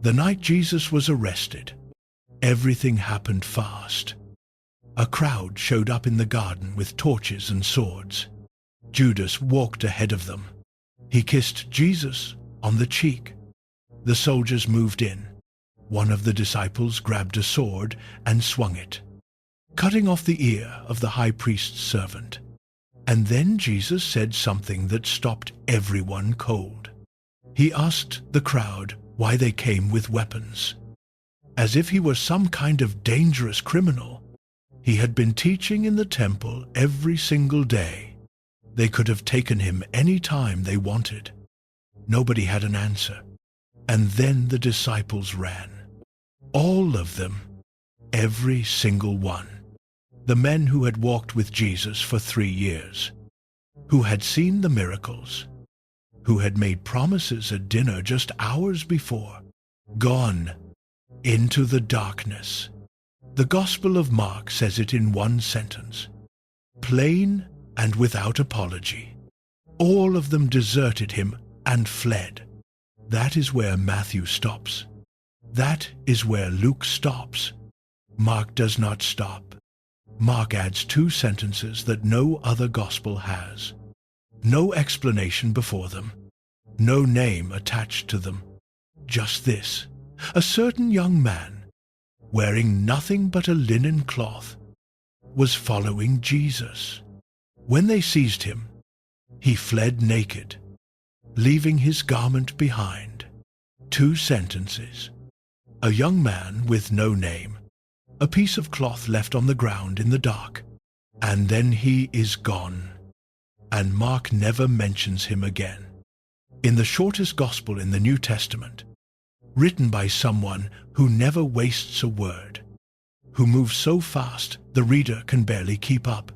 The night Jesus was arrested, everything happened fast. A crowd showed up in the garden with torches and swords. Judas walked ahead of them. He kissed Jesus on the cheek. The soldiers moved in. One of the disciples grabbed a sword and swung it, cutting off the ear of the high priest's servant. And then Jesus said something that stopped everyone cold. He asked the crowd why they came with weapons, as if he were some kind of dangerous criminal. He had been teaching in the temple every single day. They could have taken him any time they wanted. Nobody had an answer. And then the disciples ran. All of them. Every single one. The men who had walked with Jesus for 3 years, who had seen the miracles, who had made promises at dinner just hours before, gone into the darkness. The Gospel of Mark says it in one sentence, plain and without apology. All of them deserted him and fled. That is where Matthew stops. That is where Luke stops. Mark does not stop. Mark adds 2 sentences that no other gospel has. No explanation before them. No name attached to them. Just this: a certain young man, wearing nothing but a linen cloth, was following Jesus. When they seized him, he fled naked, leaving his garment behind. 2 sentences. A young man with no name, a piece of cloth left on the ground in the dark, and then he is gone. And Mark never mentions him again. In the shortest gospel in the New Testament, written by someone who never wastes a word, who moves so fast the reader can barely keep up,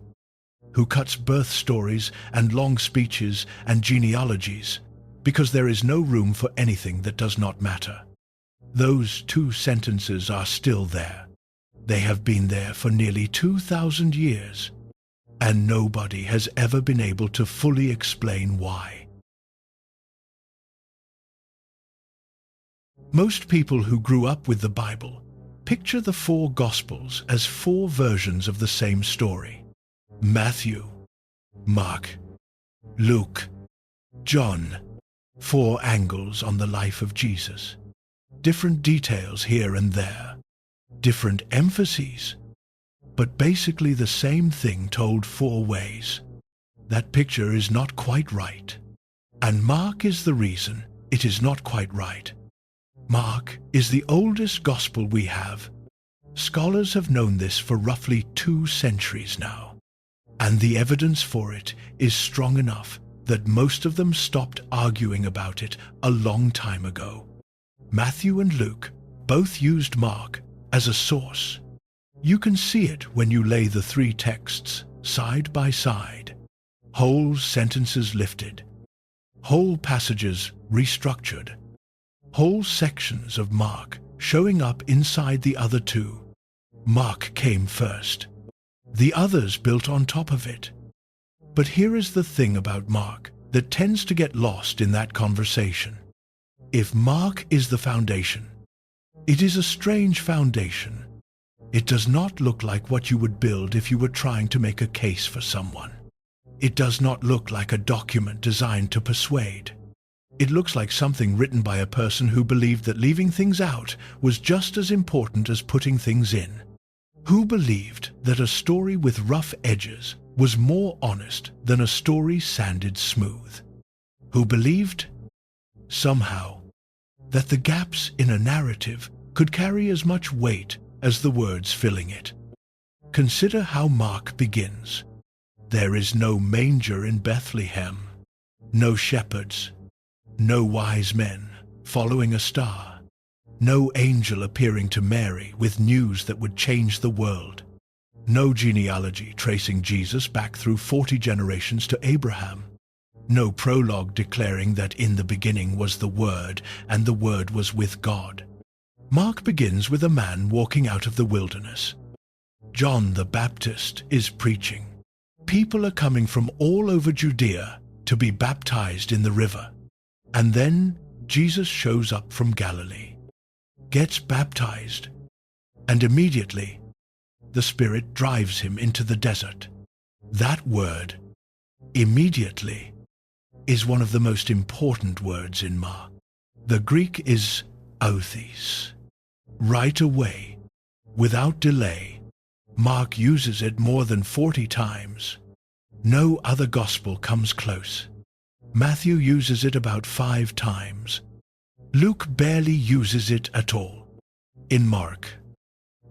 who cuts birth stories and long speeches and genealogies because there is no room for anything that does not matter. Those 2 sentences are still there. They have been there for nearly 2,000 years, and nobody has ever been able to fully explain why. Most people who grew up with the Bible picture the 4 Gospels as 4 versions of the same story. Matthew, Mark, Luke, John. 4 angles on the life of Jesus. Different details here and there. Different emphases. But basically the same thing told 4 ways. That picture is not quite right. And Mark is the reason it is not quite right. Mark is the oldest gospel we have. Scholars have known this for roughly 2 centuries now. And the evidence for it is strong enough that most of them stopped arguing about it a long time ago. Matthew and Luke both used Mark as a source. You can see it when you lay the 3 texts side by side. Whole sentences lifted, whole passages restructured, whole sections of Mark showing up inside the other 2. Mark came first. The others built on top of it. But here is the thing about Mark that tends to get lost in that conversation. If Mark is the foundation, it is a strange foundation. It does not look like what you would build if you were trying to make a case for someone. It does not look like a document designed to persuade. It looks like something written by a person who believed that leaving things out was just as important as putting things in. Who believed that a story with rough edges was more honest than a story sanded smooth. Who believed, somehow, that the gaps in a narrative could carry as much weight as the words filling it. Consider how Mark begins. There is no manger in Bethlehem, no shepherds, no wise men following a star, no angel appearing to Mary with news that would change the world, no genealogy tracing Jesus back through 40 generations to Abraham, no prologue declaring that in the beginning was the Word and the Word was with God. Mark begins with a man walking out of the wilderness. John the Baptist is preaching. People are coming from all over Judea to be baptized in the river. And then Jesus shows up from Galilee. gets baptized, and immediately the Spirit drives him into the desert. That word, immediately, is one of the most important words in Mark. The Greek is authis, right away, without delay. Mark uses it more than 40 times. No other gospel comes close. Matthew uses it about 5 times. Luke barely uses it at all. In Mark,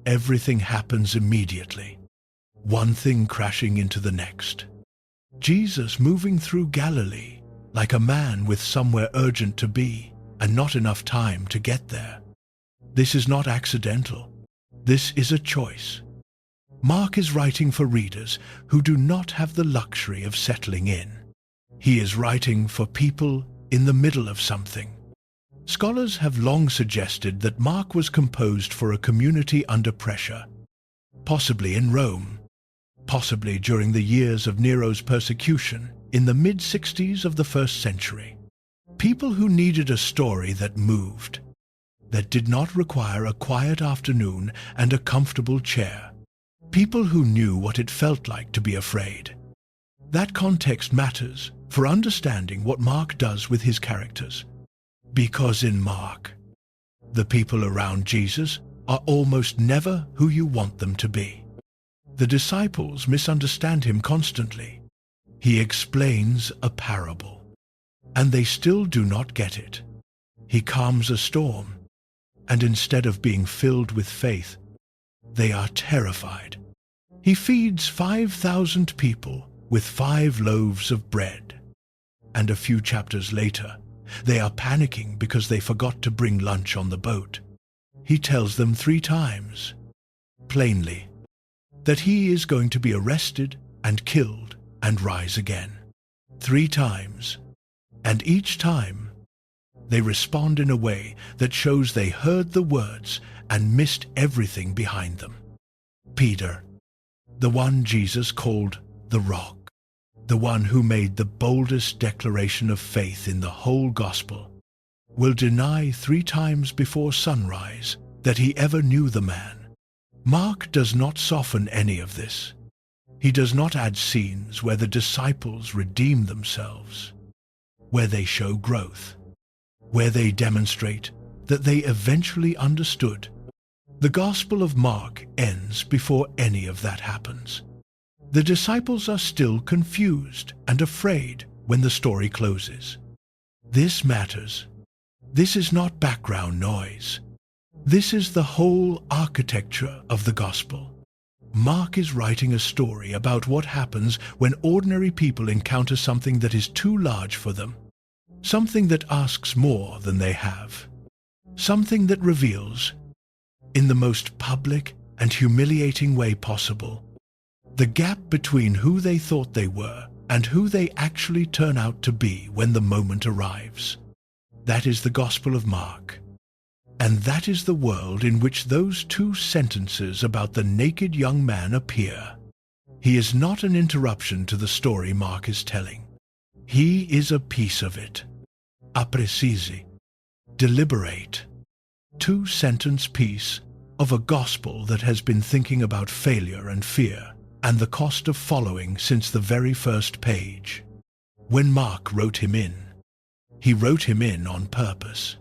everything happens immediately, one thing crashing into the next. Jesus moving through Galilee like a man with somewhere urgent to be and not enough time to get there. This is not accidental. This is a choice. Mark is writing for readers who do not have the luxury of settling in. He is writing for people in the middle of something. Scholars have long suggested that Mark was composed for a community under pressure, possibly in Rome, possibly during the years of Nero's persecution in the mid-60s of the 1st century. People who needed a story that moved, that did not require a quiet afternoon and a comfortable chair. People who knew what it felt like to be afraid. That context matters for understanding what Mark does with his characters. Because in Mark, the people around Jesus are almost never who you want them to be. The disciples misunderstand him constantly. He explains a parable, and they still do not get it. He calms a storm, and instead of being filled with faith, they are terrified. He feeds 5,000 people with 5 loaves of bread. And a few chapters later, they are panicking because they forgot to bring lunch on the boat. He tells them 3 times, plainly, that he is going to be arrested and killed and rise again. 3 times. And each time, they respond in a way that shows they heard the words and missed everything behind them. Peter, the one Jesus called the Rock, the one who made the boldest declaration of faith in the whole gospel, will deny 3 times before sunrise that he ever knew the man. Mark does not soften any of this. He does not add scenes where the disciples redeem themselves, where they show growth, where they demonstrate that they eventually understood. The Gospel of Mark ends before any of that happens. The disciples are still confused and afraid when the story closes. This matters. This is not background noise. This is the whole architecture of the Gospel. Mark is writing a story about what happens when ordinary people encounter something that is too large for them, something that asks more than they have, something that reveals, in the most public and humiliating way possible, the gap between who they thought they were and who they actually turn out to be when the moment arrives. That is the Gospel of Mark. And that is the world in which those 2 sentences about the naked young man appear. He is not an interruption to the story Mark is telling. He is a piece of it. A precisi, deliberate, 2-sentence piece of a gospel that has been thinking about failure and fear and the cost of following since the very first page. When Mark wrote him in, he wrote him in on purpose.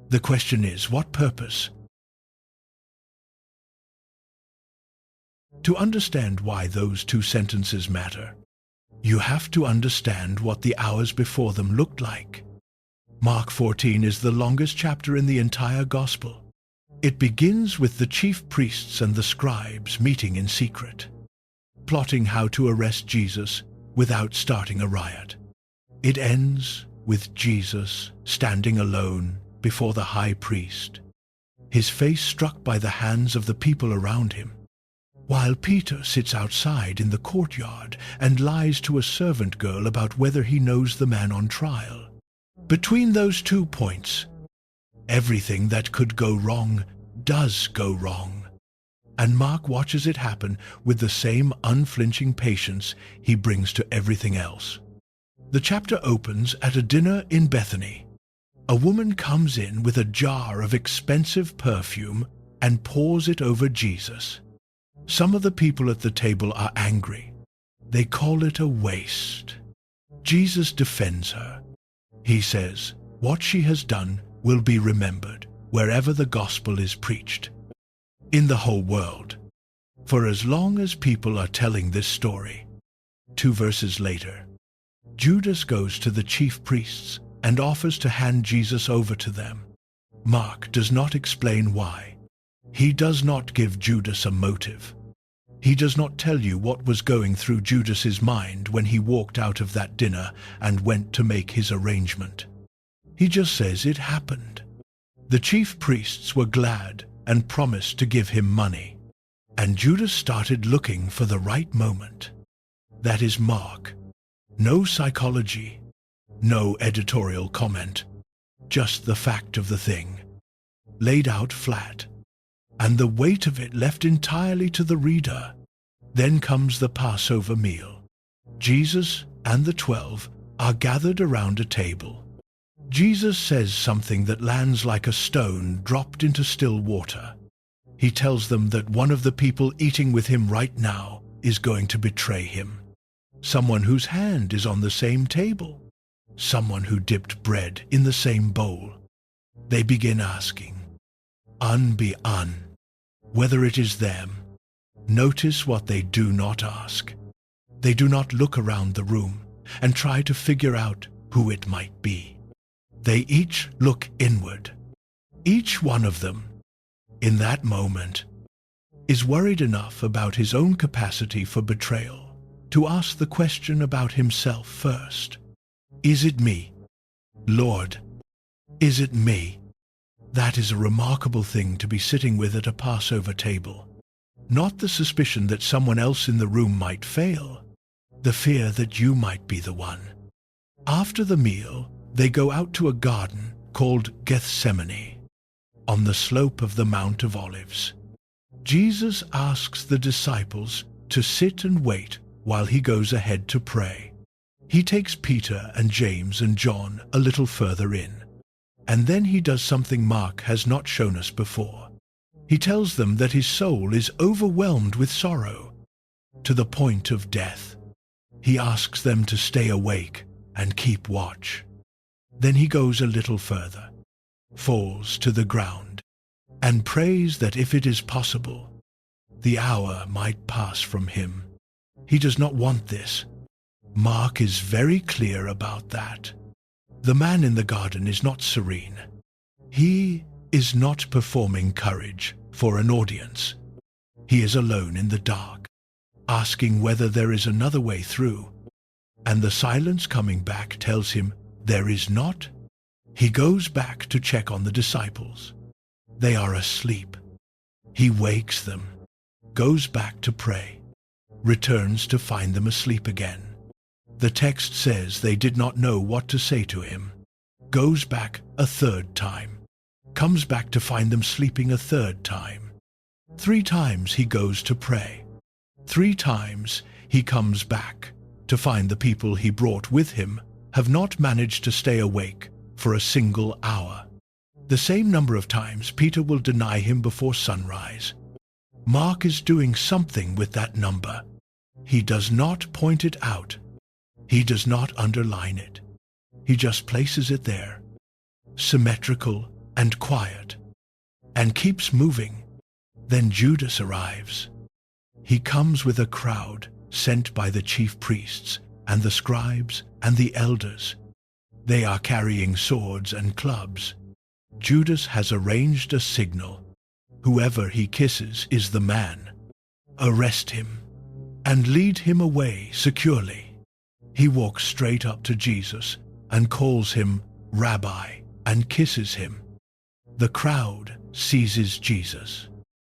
The question is, what purpose? To understand why those 2 sentences matter, you have to understand what the hours before them looked like. Mark 14 is the longest chapter in the entire Gospel. It begins with the chief priests and the scribes meeting in secret, plotting how to arrest Jesus without starting a riot. It ends with Jesus standing alone before the high priest, his face struck by the hands of the people around him, while Peter sits outside in the courtyard and lies to a servant girl about whether he knows the man on trial. Between those 2 points, everything that could go wrong does go wrong, and Mark watches it happen with the same unflinching patience he brings to everything else. The chapter opens at a dinner in Bethany. A woman comes in with a jar of expensive perfume and pours it over Jesus. Some of the people at the table are angry. They call it a waste. Jesus defends her. He says, what she has done will be remembered wherever the gospel is preached. In the whole world. For as long as people are telling this story. 2 verses later, Judas goes to the chief priests and offers to hand Jesus over to them. Mark does not explain why. He does not give Judas a motive. He does not tell you what was going through Judas's mind when he walked out of that dinner and went to make his arrangement. He just says it happened. The chief priests were glad and promised to give him money. And Judas started looking for the right moment. That is Mark. No psychology, no editorial comment, just the fact of the thing, laid out flat, and the weight of it left entirely to the reader. Then comes the Passover meal. Jesus and the 12 are gathered around a table. Jesus says something that lands like a stone dropped into still water. He tells them that one of the people eating with him right now is going to betray him. Someone whose hand is on the same table. Someone who dipped bread in the same bowl. They begin asking, whether it is them. Notice what they do not ask. They do not look around the room and try to figure out who it might be. They each look inward. Each one of them, in that moment, is worried enough about his own capacity for betrayal to ask the question about himself first. Is it me? Lord, is it me? That is a remarkable thing to be sitting with at a Passover table. Not the suspicion that someone else in the room might fail, the fear that you might be the one. After the meal, they go out to a garden called Gethsemane, on the slope of the Mount of Olives. Jesus asks the disciples to sit and wait while he goes ahead to pray. He takes Peter and James and John a little further in, and then he does something Mark has not shown us before. He tells them that his soul is overwhelmed with sorrow, to the point of death. He asks them to stay awake and keep watch. Then he goes a little further, falls to the ground, and prays that if it is possible, the hour might pass from him. He does not want this. Mark is very clear about that. The man in the garden is not serene. He is not performing courage for an audience. He is alone in the dark, asking whether there is another way through, and the silence coming back tells him there is not. He goes back to check on the disciples. They are asleep. He wakes them, goes back to pray, returns to find them asleep again. The text says they did not know what to say to him. Goes back a third time, comes back to find them sleeping a third time. 3 times he goes to pray. 3 times he comes back to find the people he brought with him have not managed to stay awake for a single hour. The same number of times Peter will deny him before sunrise. Mark is doing something with that number. He does not point it out. He does not underline it. He just places it there, symmetrical and quiet, and keeps moving. Then Judas arrives. He comes with a crowd sent by the chief priests and the scribes and the elders. They are carrying swords and clubs. Judas has arranged a signal. Whoever he kisses is the man. Arrest him and lead him away securely. He walks straight up to Jesus and calls him Rabbi and kisses him. The crowd seizes Jesus.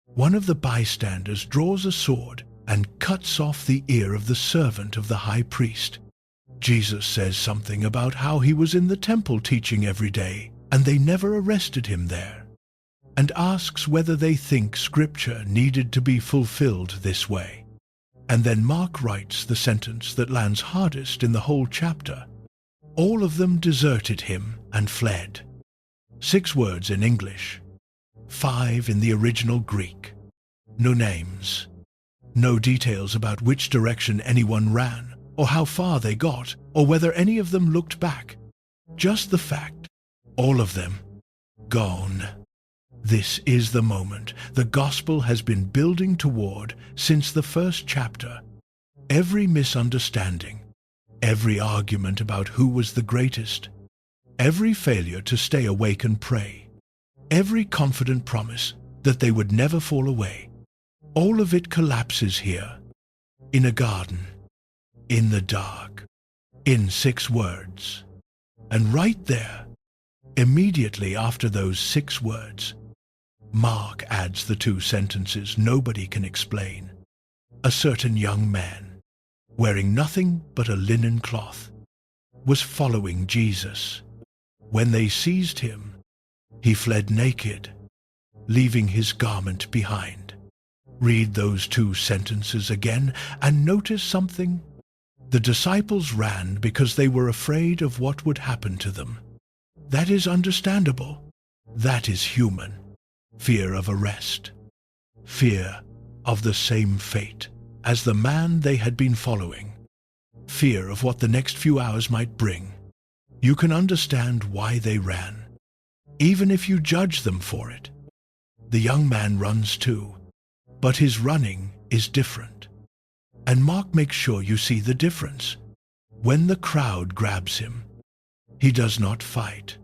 One of the bystanders draws a sword and cuts off the ear of the servant of the high priest. Jesus says something about how he was in the temple teaching every day and they never arrested him there, and asks whether they think Scripture needed to be fulfilled this way. And then Mark writes the sentence that lands hardest in the whole chapter. All of them deserted him and fled. 6 words in English, 5 in the original Greek. No names. No details about which direction anyone ran, or how far they got, or whether any of them looked back. Just the fact, all of them, gone. This is the moment the gospel has been building toward since the first chapter. Every misunderstanding, every argument about who was the greatest, every failure to stay awake and pray, every confident promise that they would never fall away, all of it collapses here, in a garden, in the dark, in 6 words. And right there, immediately after those 6 words, Mark adds the 2 sentences nobody can explain. A certain young man, wearing nothing but a linen cloth, was following Jesus. When they seized him, he fled naked, leaving his garment behind. Read those 2 sentences again and notice something. The disciples ran because they were afraid of what would happen to them. That is understandable. That is human. Fear of arrest. Fear of the same fate as the man they had been following. Fear of what the next few hours might bring. You can understand why they ran, even if you judge them for it. The young man runs too, but his running is different. And Mark makes sure you see the difference. When the crowd grabs him, he does not fight.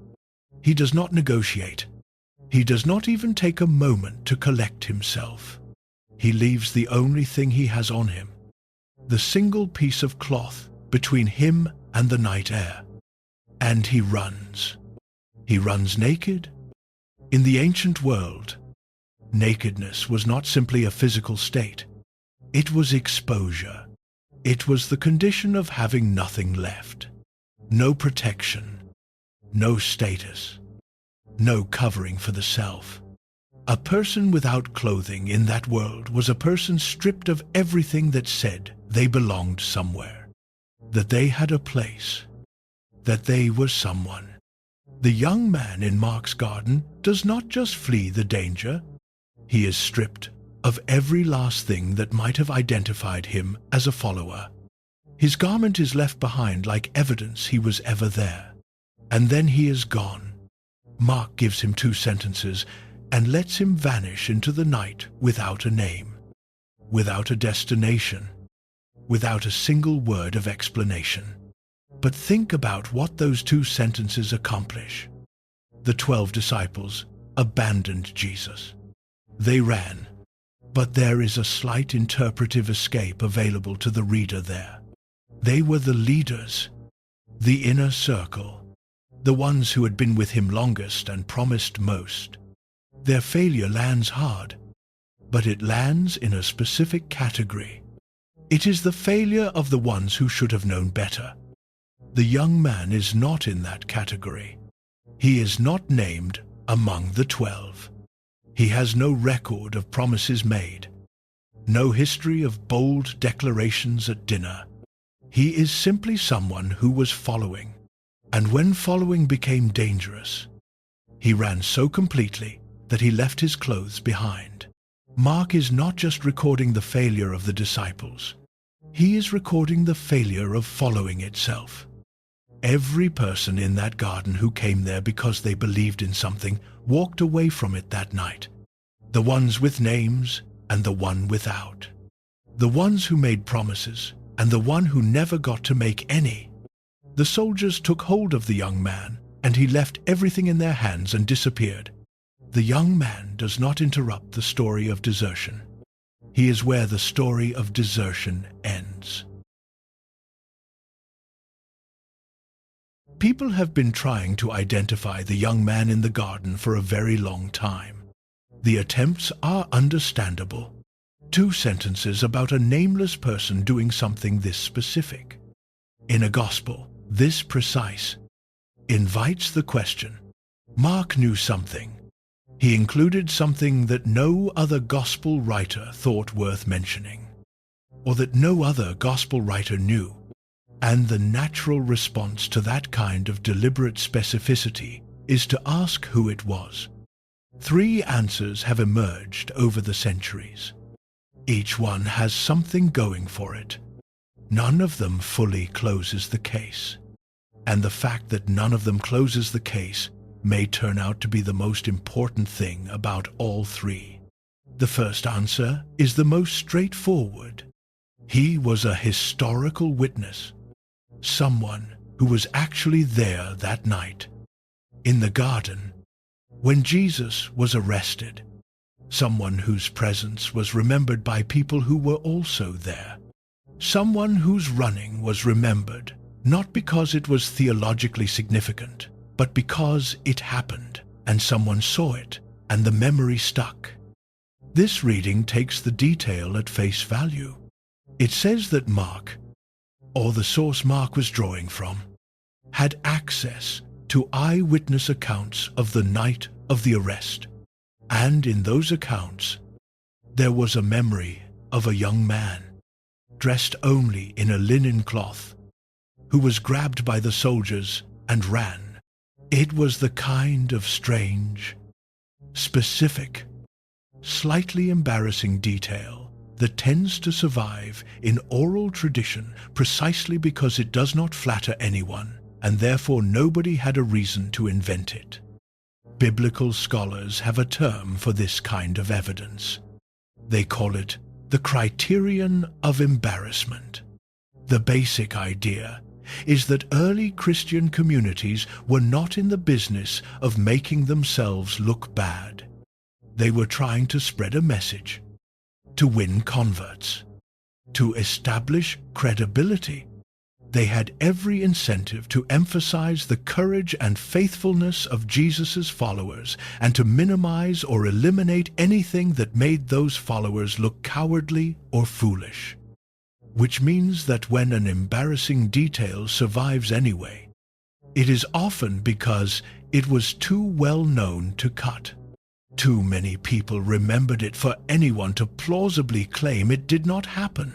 He does not negotiate. He does not even take a moment to collect himself. He leaves the only thing he has on him, the single piece of cloth between him and the night air. And he runs. He runs naked. In the ancient world, nakedness was not simply a physical state. It was exposure. It was the condition of having nothing left. No protection. No status. No covering for the self. A person without clothing in that world was a person stripped of everything that said they belonged somewhere, that they had a place, that they were someone. The young man in Mark's garden does not just flee the danger. He is stripped of every last thing that might have identified him as a follower. His garment is left behind like evidence he was ever there. And then he is gone. Mark gives him 2 sentences and lets him vanish into the night without a name, without a destination, without a single word of explanation. But think about what those 2 sentences accomplish. The 12 disciples abandoned Jesus. They ran, but there is a slight interpretive escape available to the reader there. They were the leaders, the inner circle, the ones who had been with him longest and promised most. Their failure lands hard, but it lands in a specific category. It is the failure of the ones who should have known better. The young man is not in that category. He is not named among the 12. He has no record of promises made, no history of bold declarations at dinner. He is simply someone who was following. And when following became dangerous, he ran so completely that he left his clothes behind. Mark is not just recording the failure of the disciples. He is recording the failure of following itself. Every person in that garden who came there because they believed in something walked away from it that night. The ones with names and the one without. The ones who made promises and the one who never got to make any. The soldiers took hold of the young man, and he left everything in their hands and disappeared. The young man does not interrupt the story of desertion. He is where the story of desertion ends. People have been trying to identify the young man in the garden for a very long time. The attempts are understandable. 2 sentences about a nameless person doing something this specific. In a gospel this precise invites the question. Mark knew something. He included something that no other gospel writer thought worth mentioning, or that no other gospel writer knew. And the natural response to that kind of deliberate specificity is to ask who it was. 3 answers have emerged over the centuries. Each one has something going for it. None of them fully closes the case. And the fact that none of them closes the case may turn out to be the most important thing about all 3. The first answer is the most straightforward. He was a historical witness, someone who was actually there that night, in the garden, when Jesus was arrested, someone whose presence was remembered by people who were also there, someone whose running was remembered, not because it was theologically significant, but because it happened, and someone saw it, and the memory stuck. This reading takes the detail at face value. It says that Mark, or the source Mark was drawing from, had access to eyewitness accounts of the night of the arrest. And in those accounts, there was a memory of a young man, dressed only in a linen cloth, who was grabbed by the soldiers and ran. It was the kind of strange, specific, slightly embarrassing detail that tends to survive in oral tradition precisely because it does not flatter anyone, and therefore nobody had a reason to invent it. Biblical scholars have a term for this kind of evidence. They call it the criterion of embarrassment. The basic idea is that early Christian communities were not in the business of making themselves look bad. They were trying to spread a message, to win converts, to establish credibility. They had every incentive to emphasize the courage and faithfulness of Jesus' followers and to minimize or eliminate anything that made those followers look cowardly or foolish. Which means that when an embarrassing detail survives anyway, it is often because it was too well known to cut. Too many people remembered it for anyone to plausibly claim it did not happen.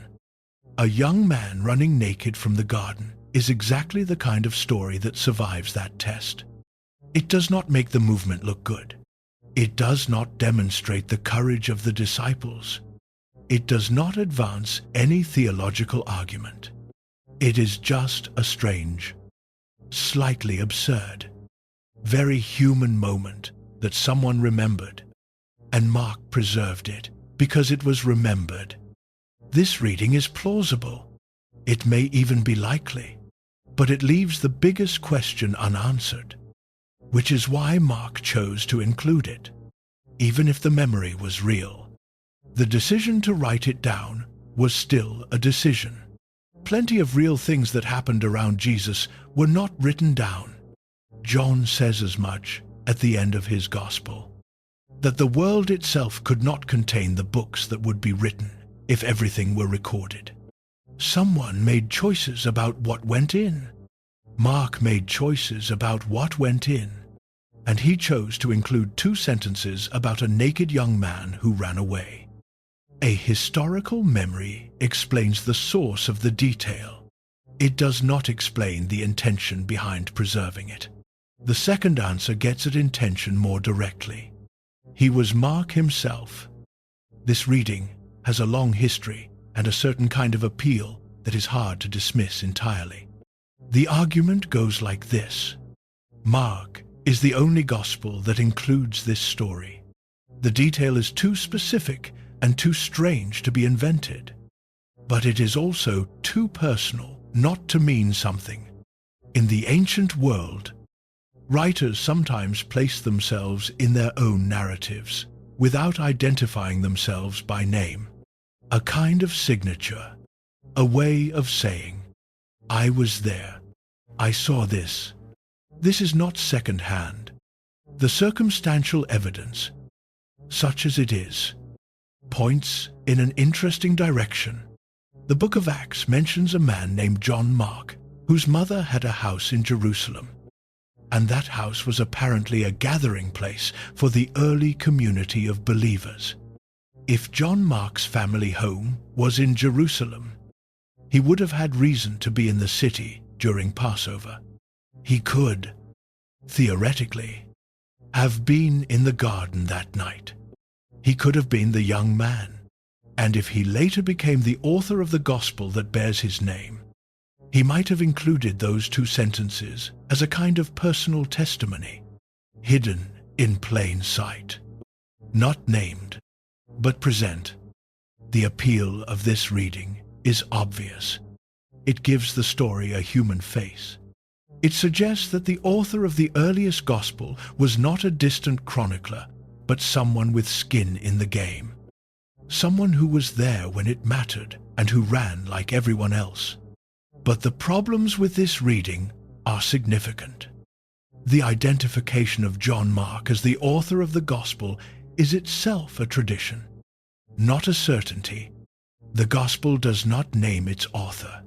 A young man running naked from the garden is exactly the kind of story that survives that test. It does not make the movement look good. It does not demonstrate the courage of the disciples. It does not advance any theological argument. It is just a strange, slightly absurd, very human moment that someone remembered, and Mark preserved it because it was remembered. This reading is plausible. It may even be likely, but it leaves the biggest question unanswered, which is why Mark chose to include it. Even if the memory was real, the decision to write it down was still a decision. Plenty of real things that happened around Jesus were not written down. John says as much at the end of his gospel, that the world itself could not contain the books that would be written if everything were recorded. Someone made choices about what went in. Mark made choices about what went in, and he chose to include 2 sentences about a naked young man who ran away. A historical memory explains the source of the detail. It does not explain the intention behind preserving it. The second answer gets at intention more directly. He was Mark himself. This reading has a long history and a certain kind of appeal that is hard to dismiss entirely. The argument goes like this. Mark is the only gospel that includes this story. The detail is too specific and too strange to be invented, but it is also too personal not to mean something. In the ancient world, writers sometimes placed themselves in their own narratives without identifying themselves by name. A kind of signature, a way of saying, I was there, I saw this. This is not second-hand. The circumstantial evidence, such as it is, points in an interesting direction. The book of Acts mentions a man named John Mark, whose mother had a house in Jerusalem, and that house was apparently a gathering place for the early community of believers. If John Mark's family home was in Jerusalem, he would have had reason to be in the city during Passover. He could, theoretically, have been in the garden that night. He could have been the young man, and if he later became the author of the gospel that bears his name, he might have included those two sentences as a kind of personal testimony, hidden in plain sight, not named, but present. The appeal of this reading is obvious. It gives the story a human face. It suggests that the author of the earliest gospel was not a distant chronicler, but someone with skin in the game. Someone who was there when it mattered and who ran like everyone else. But the problems with this reading are significant. The identification of John Mark as the author of the gospel is itself a tradition, not a certainty. The gospel does not name its author.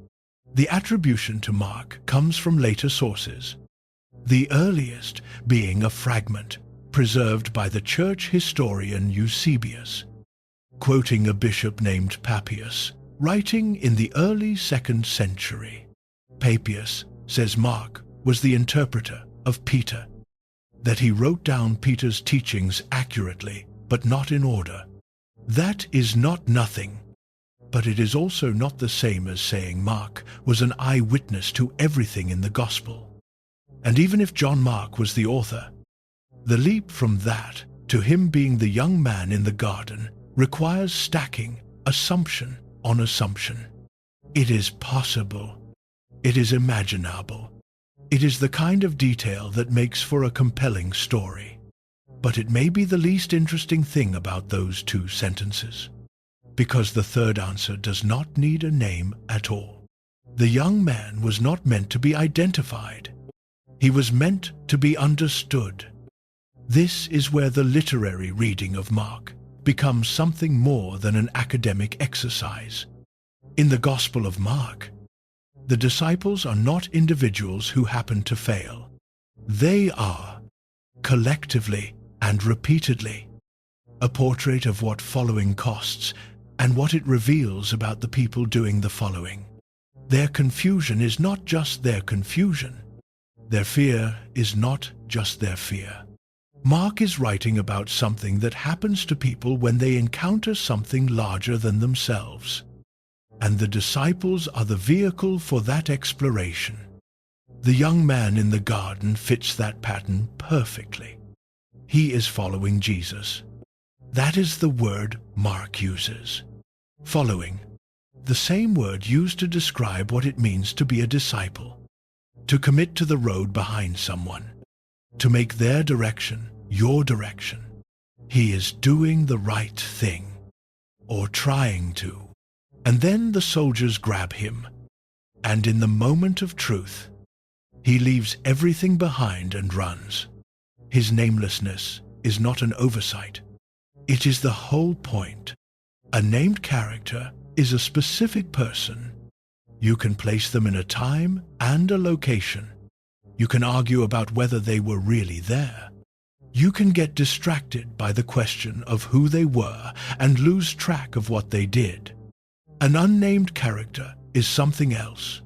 The attribution to Mark comes from later sources, the earliest being a fragment preserved by the church historian Eusebius, quoting a bishop named Papias, writing in the early 2nd century. Papias says Mark was the interpreter of Peter, that he wrote down Peter's teachings accurately, but not in order. That is not nothing, but it is also not the same as saying Mark was an eyewitness to everything in the gospel. And even if John Mark was the author, the leap from that to him being the young man in the garden requires stacking assumption on assumption. It is possible. It is imaginable. It is the kind of detail that makes for a compelling story. But it may be the least interesting thing about those two sentences, because the third answer does not need a name at all. The young man was not meant to be identified. He was meant to be understood. This is where the literary reading of Mark becomes something more than an academic exercise. In the Gospel of Mark, the disciples are not individuals who happen to fail. They are, collectively and repeatedly, a portrait of what following costs and what it reveals about the people doing the following. Their confusion is not just their confusion. Their fear is not just their fear. Mark is writing about something that happens to people when they encounter something larger than themselves. And the disciples are the vehicle for that exploration. The young man in the garden fits that pattern perfectly. He is following Jesus. That is the word Mark uses. Following, the same word used to describe what it means to be a disciple, to commit to the road behind someone, to make their direction your direction. He is doing the right thing, or trying to. And then the soldiers grab him, and in the moment of truth, he leaves everything behind and runs. His namelessness is not an oversight. It is the whole point. A named character is a specific person. You can place them in a time and a location. You can argue about whether they were really there. You can get distracted by the question of who they were and lose track of what they did. An unnamed character is something else.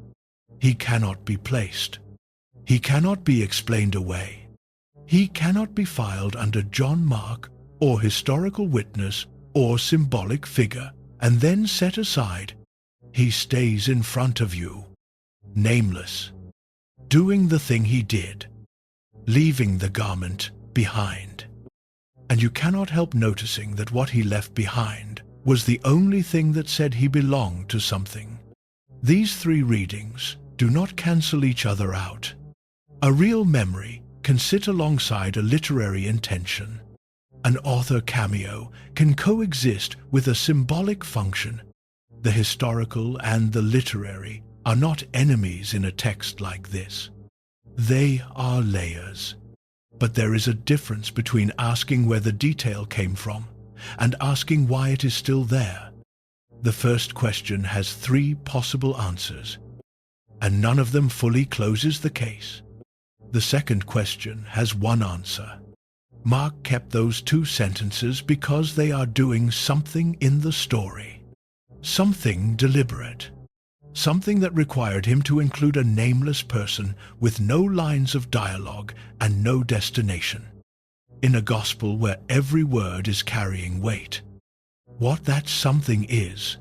He cannot be placed. He cannot be explained away. He cannot be filed under John Mark or historical witness or symbolic figure and then set aside. He stays in front of you, nameless, doing the thing he did, leaving the garment behind. And you cannot help noticing that what he left behind was the only thing that said he belonged to something. These three readings do not cancel each other out. A real memory can sit alongside a literary intention. An author cameo can coexist with a symbolic function. The historical and the literary are not enemies in a text like this. They are layers. But there is a difference between asking where the detail came from and asking why it is still there. The first question has three possible answers, and none of them fully closes the case. The second question has one answer. Mark kept those two sentences because they are doing something in the story, something deliberate. something that required him to include a nameless person with no lines of dialogue and no destination. In a gospel where every word is carrying weight. What that something is,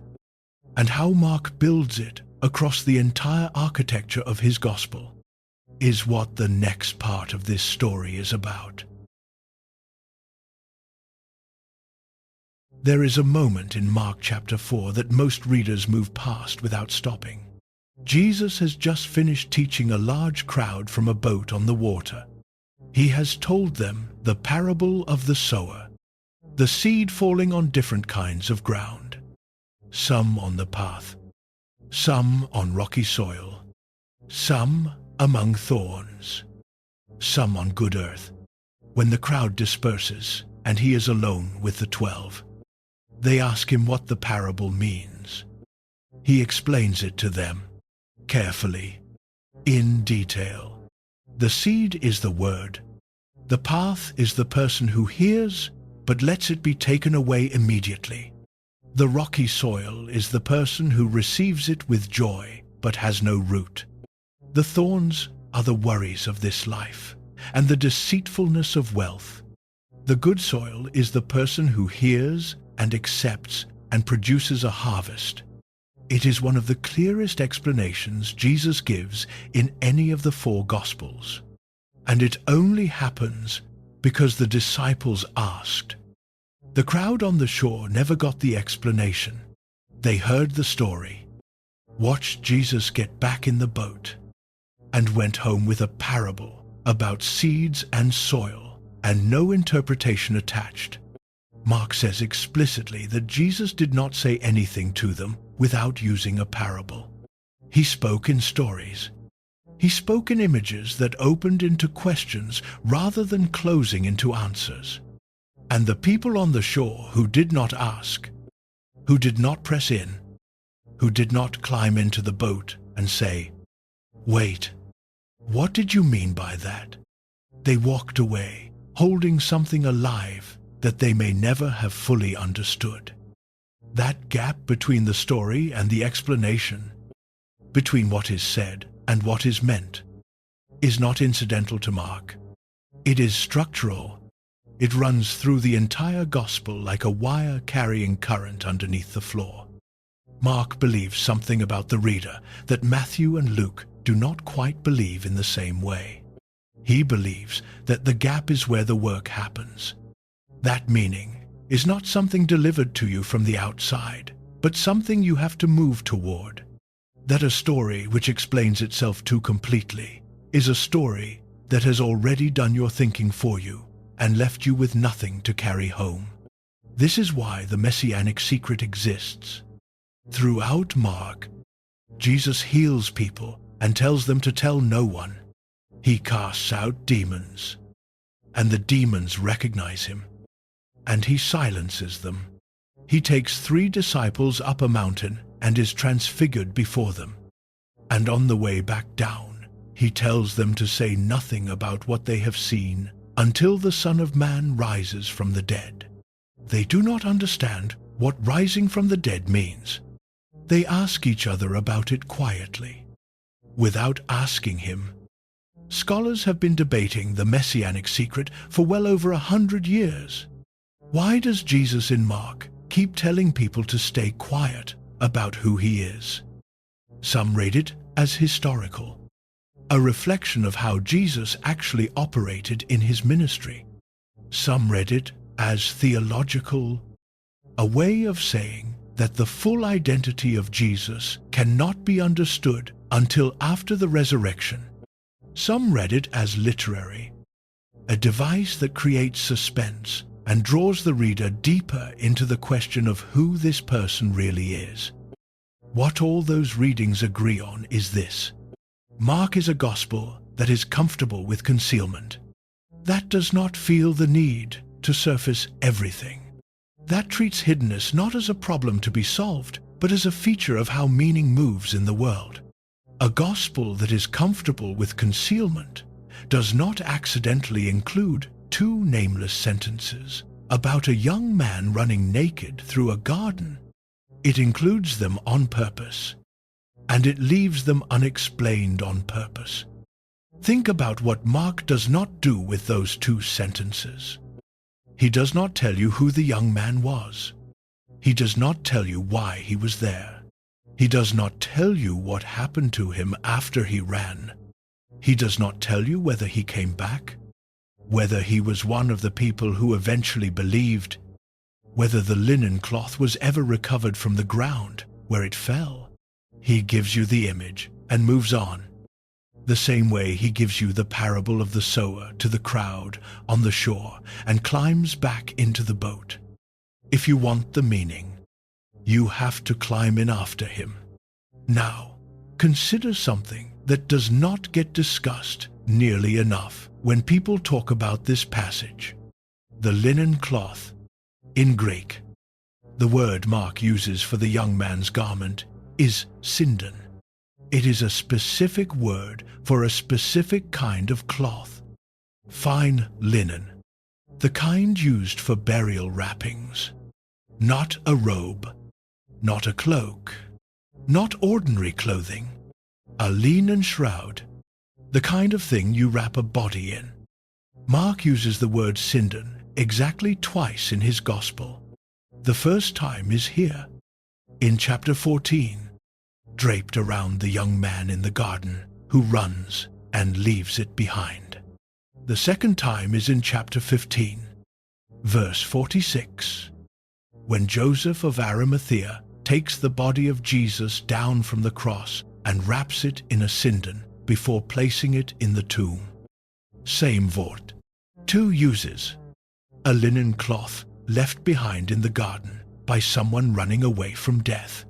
and how Mark builds it across the entire architecture of his gospel, is what the next part of this story is about. There is a moment in Mark chapter 4 that most readers move past without stopping. Jesus has just finished teaching a large crowd from a boat on the water. He has told them the parable of the sower, the seed falling on different kinds of ground, some on the path, some on rocky soil, some among thorns, some on good earth. When the crowd disperses and he is alone with the 12, they ask him what the parable means. He explains it to them, carefully, in detail. The seed is the word. The path is the person who hears but lets it be taken away immediately. The rocky soil is the person who receives it with joy but has no root. The thorns are the worries of this life and the deceitfulness of wealth. The good soil is the person who hears and accepts and produces a harvest. It is one of the clearest explanations Jesus gives in any of the 4 Gospels. And it only happens because the disciples asked. The crowd on the shore never got the explanation. They heard the story, watched Jesus get back in the boat, and went home with a parable about seeds and soil, and no interpretation attached. Mark says explicitly that Jesus did not say anything to them without using a parable. He spoke in stories. He spoke in images that opened into questions rather than closing into answers. And the people on the shore who did not ask, who did not press in, who did not climb into the boat and say, "Wait, what did you mean by that?" They walked away, holding something alive that they may never have fully understood. That gap between the story and the explanation, between what is said and what is meant, is not incidental to Mark. It is structural. It runs through the entire gospel like a wire-carrying current underneath the floor. Mark believes something about the reader that Matthew and Luke do not quite believe in the same way. He believes that the gap is where the work happens. That meaning is not something delivered to you from the outside, but something you have to move toward. That a story which explains itself too completely is a story that has already done your thinking for you and left you with nothing to carry home. This is why the messianic secret exists. Throughout Mark, Jesus heals people and tells them to tell no one. He casts out demons, and the demons recognize him, and he silences them. He takes 3 disciples up a mountain and is transfigured before them. And on the way back down, he tells them to say nothing about what they have seen until the Son of Man rises from the dead. They do not understand what rising from the dead means. They ask each other about it quietly, without asking him. Scholars have been debating the messianic secret for well over 100 years. Why does Jesus in Mark keep telling people to stay quiet about who he is? Some read it as historical, a reflection of how Jesus actually operated in his ministry. Some read it as theological, a way of saying that the full identity of Jesus cannot be understood until after the resurrection. Some read it as literary, a device that creates suspense and draws the reader deeper into the question of who this person really is. What all those readings agree on is this: Mark is a gospel that is comfortable with concealment. That does not feel the need to surface everything. That treats hiddenness not as a problem to be solved, but as a feature of how meaning moves in the world. A gospel that is comfortable with concealment does not accidentally include 2 nameless sentences about a young man running naked through a garden. It includes them on purpose. and it leaves them unexplained on purpose. Think about what Mark does not do with those 2 sentences. He does not tell you who the young man was. He does not tell you why he was there. He does not tell you what happened to him after he ran. He does not tell you whether he came back, whether he was one of the people who eventually believed, whether the linen cloth was ever recovered from the ground where it fell. He gives you the image and moves on. The same way he gives you the parable of the sower to the crowd on the shore and climbs back into the boat. If you want the meaning, you have to climb in after him. Now, consider something that does not get discussed nearly enough when people talk about this passage. The linen cloth. In Greek, the word Mark uses for the young man's garment is sindon. It is a specific word for a specific kind of cloth. Fine linen, the kind used for burial wrappings. Not a robe, not a cloak, not ordinary clothing. A linen shroud, the kind of thing you wrap a body in. Mark uses the word sindon exactly twice in his Gospel. The first time is here, in chapter 14, draped around the young man in the garden who runs and leaves it behind. The second time is in chapter 15, verse 46, when Joseph of Arimathea takes the body of Jesus down from the cross and wraps it in a sindon before placing it in the tomb. Same word. 2 uses. A linen cloth left behind in the garden by someone running away from death.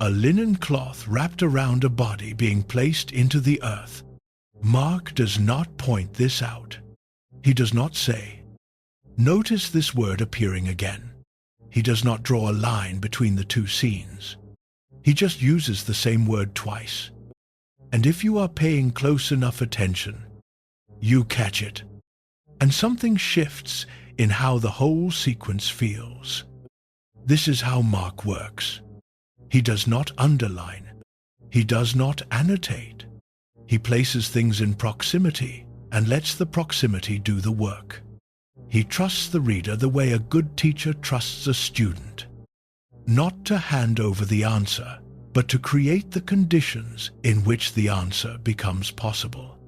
A linen cloth wrapped around a body being placed into the earth. Mark does not point this out. He does not say, "Notice this word appearing again." He does not draw a line between the 2 scenes. He just uses the same word twice. And if you are paying close enough attention, you catch it. And something shifts in how the whole sequence feels. This is how Mark works. He does not underline. He does not annotate. He places things in proximity and lets the proximity do the work. He trusts the reader the way a good teacher trusts a student. Not to hand over the answer, but to create the conditions in which the answer becomes possible.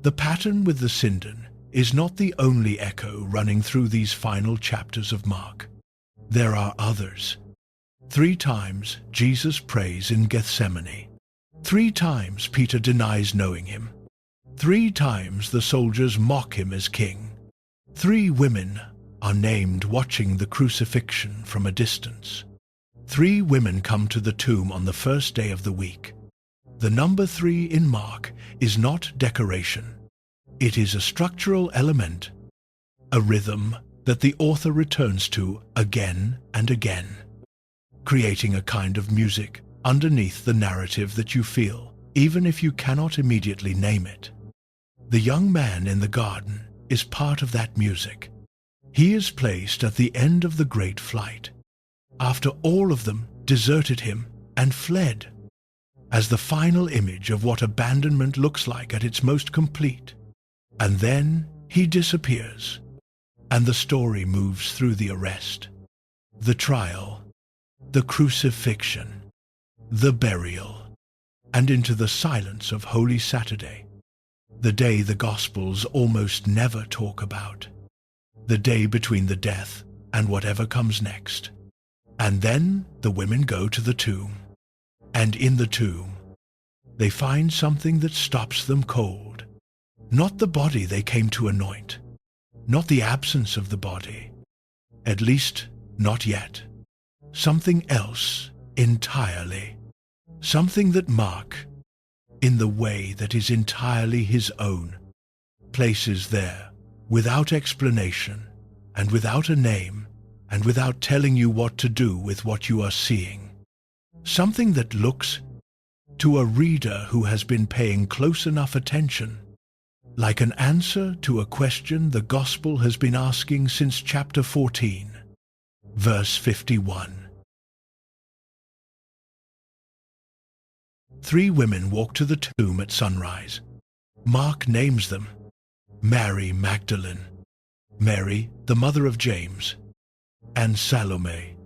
The pattern with the sindon is not the only echo running through these final chapters of Mark. There are others. 3 times Jesus prays in Gethsemane. 3 times Peter denies knowing him. 3 times the soldiers mock him as king. 3 women are named watching the crucifixion from a distance. 3 women come to the tomb on the first day of the week. The number 3 in Mark is not decoration. It is a structural element, a rhythm that the author returns to again and again, creating a kind of music underneath the narrative that you feel, even if you cannot immediately name it. The young man in the garden is part of that music. He is placed at the end of the great flight, after all of them deserted him and fled, as the final image of what abandonment looks like at its most complete. And then he disappears, and the story moves through the arrest, the trial, the crucifixion, the burial, and into the silence of Holy Saturday, the day the Gospels almost never talk about, the day between the death and whatever comes next. And then the women go to the tomb, and in the tomb, they find something that stops them cold. Not the body they came to anoint, not the absence of the body, at least not yet. Something else entirely, something that Mark, in the way that is entirely his own, places there without explanation and without a name and without telling you what to do with what you are seeing. Something that looks, to a reader who has been paying close enough attention, like an answer to a question the Gospel has been asking since chapter 14, verse 51. 3 women walk to the tomb at sunrise. Mark names them: Mary Magdalene, Mary, the mother of James, and Salome.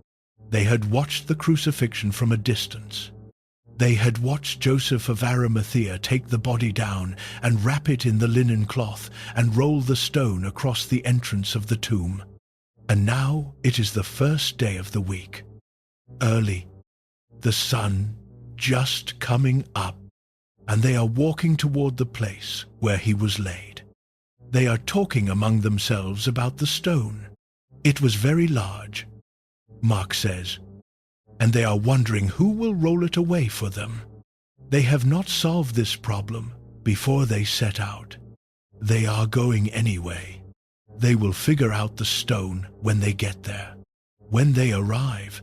They had watched the crucifixion from a distance. They had watched Joseph of Arimathea take the body down and wrap it in the linen cloth and roll the stone across the entrance of the tomb. And now it is the first day of the week. Early, the sun just coming up, and they are walking toward the place where he was laid. They are talking among themselves about the stone. It was very large, Mark says, and they are wondering who will roll it away for them. They have not solved this problem before they set out. They are going anyway. They will figure out the stone when they get there. When they arrive,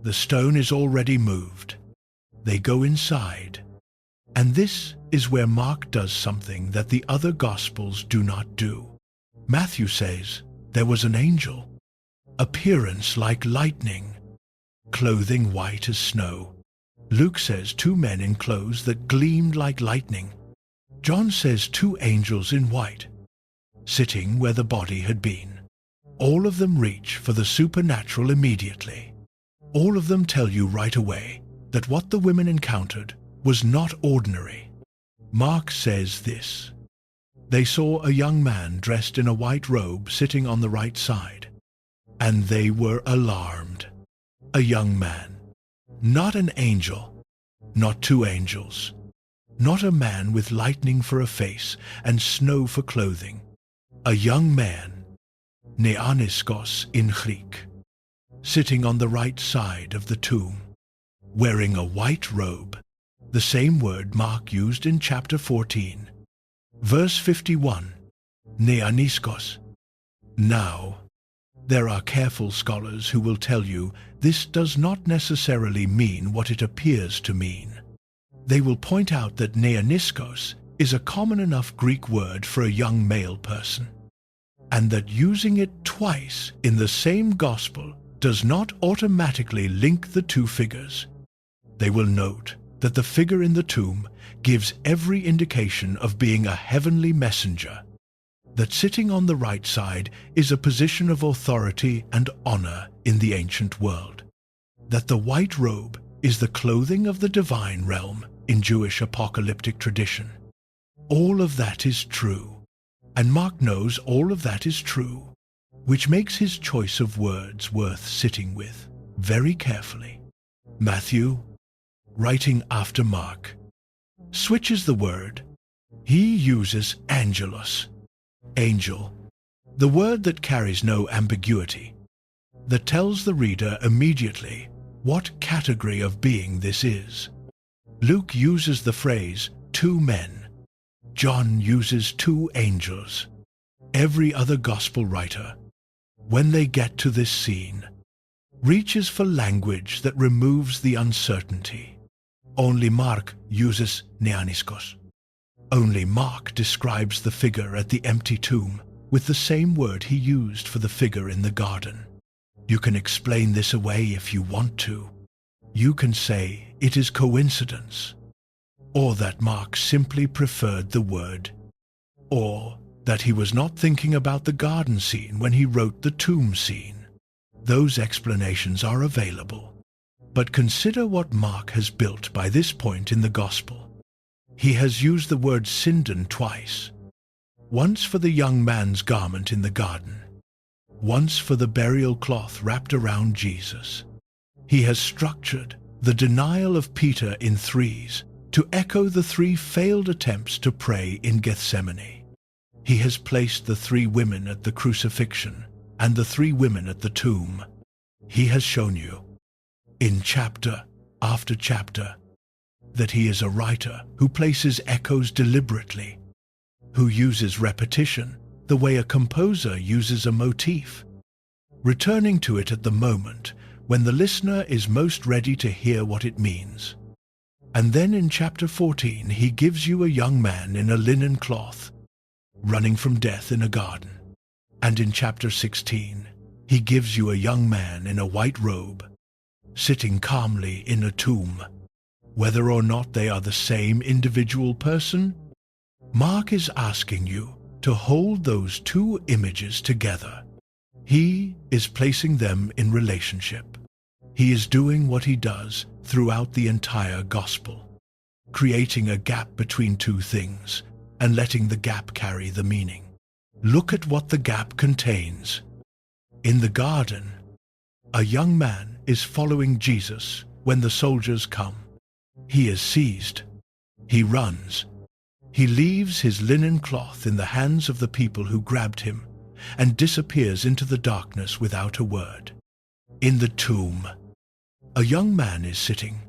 the stone is already moved. They go inside, and this is where Mark does something that the other Gospels do not do. Matthew says there was an angel, appearance like lightning, clothing white as snow. Luke says 2 men in clothes that gleamed like lightning. John says 2 angels in white, sitting where the body had been. All of them reach for the supernatural immediately. All of them tell you right away that what the women encountered was not ordinary. Mark says this: they saw a young man dressed in a white robe sitting on the right side, and they were alarmed. A young man, not an angel, not 2 angels, not a man with lightning for a face and snow for clothing. A young man, neaniskos in Greek, sitting on the right side of the tomb, wearing a white robe, the same word Mark used in chapter 14. Verse 51, neaniskos. Now, there are careful scholars who will tell you this does not necessarily mean what it appears to mean. They will point out that neaniskos is a common enough Greek word for a young male person, and that using it twice in the same gospel does not automatically link the 2 figures. They will note that the figure in the tomb gives every indication of being a heavenly messenger, that sitting on the right side is a position of authority and honor in the ancient world, that the white robe is the clothing of the divine realm in Jewish apocalyptic tradition. All of that is true, and Mark knows all of that is true, which makes his choice of words worth sitting with very carefully. Matthew, writing after Mark, switches the word. He uses angelos, angel, the word that carries no ambiguity, that tells the reader immediately what category of being this is. Luke uses the phrase 2 men. John uses 2 angels. Every other gospel writer, when they get to this scene, reaches for language that removes the uncertainty. Only Mark uses neaniskos. Only Mark describes the figure at the empty tomb with the same word he used for the figure in the garden. You can explain this away if you want to. You can say it is coincidence, or that Mark simply preferred the word, or that he was not thinking about the garden scene when he wrote the tomb scene. Those explanations are available. But consider what Mark has built by this point in the Gospel. He has used the word sinden twice, once for the young man's garment in the garden, once for the burial cloth wrapped around Jesus. He has structured the denial of Peter in 3s to echo the 3 failed attempts to pray in Gethsemane. He has placed the 3 women at the crucifixion and the 3 women at the tomb. He has shown you, in chapter after chapter, that he is a writer who places echoes deliberately, who uses repetition the way a composer uses a motif, returning to it at the moment when the listener is most ready to hear what it means. And then in chapter 14 he gives you a young man in a linen cloth, running from death in a garden. And in chapter 16 he gives you a young man in a white robe, sitting calmly in a tomb. whether or not they are the same individual person. Mark is asking you to hold those two images together. He is placing them in relationship. He is doing what he does throughout the entire gospel, creating a gap between two things and letting the gap carry the meaning. Look at what the gap contains. In the garden, a young man is following Jesus when the soldiers come. He is seized. He runs. He leaves his linen cloth in the hands of the people who grabbed him and disappears into the darkness without a word. In the tomb, a young man is sitting,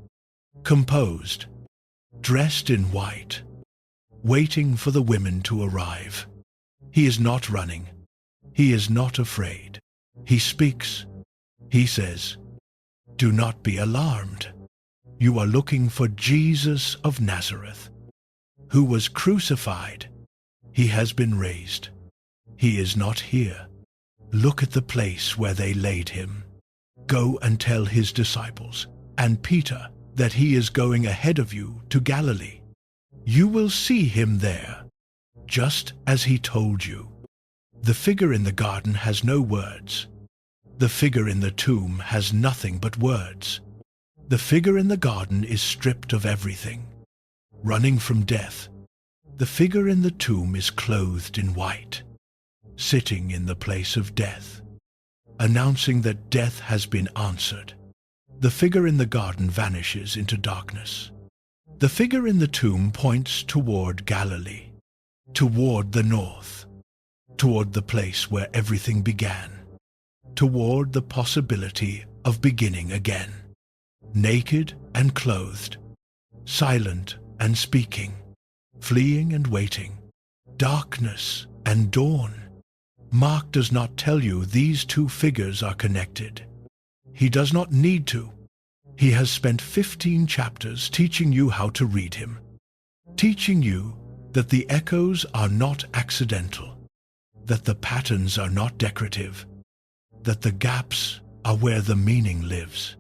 composed, dressed in white, waiting for the women to arrive. He is not running. He is not afraid. He speaks. He says, "Do not be alarmed. You are looking for Jesus of Nazareth, who was crucified. He has been raised. He is not here. Look at the place where they laid him. Go and tell his disciples and Peter that he is going ahead of you to Galilee. You will see him there, just as he told you." The figure in the garden has no words. The figure in the tomb has nothing but words. The figure in the garden is stripped of everything, running from death. The figure in the tomb is clothed in white, sitting in the place of death, announcing that death has been answered. The figure in the garden vanishes into darkness. The figure in the tomb points toward Galilee, toward the north, toward the place where everything began, toward the possibility of beginning again. Naked and clothed, silent and speaking, fleeing and waiting, darkness and dawn. Mark does not tell you these two figures are connected. He does not need to. He has spent 15 chapters teaching you how to read him, teaching you that the echoes are not accidental, that the patterns are not decorative, that the gaps are where the meaning lives.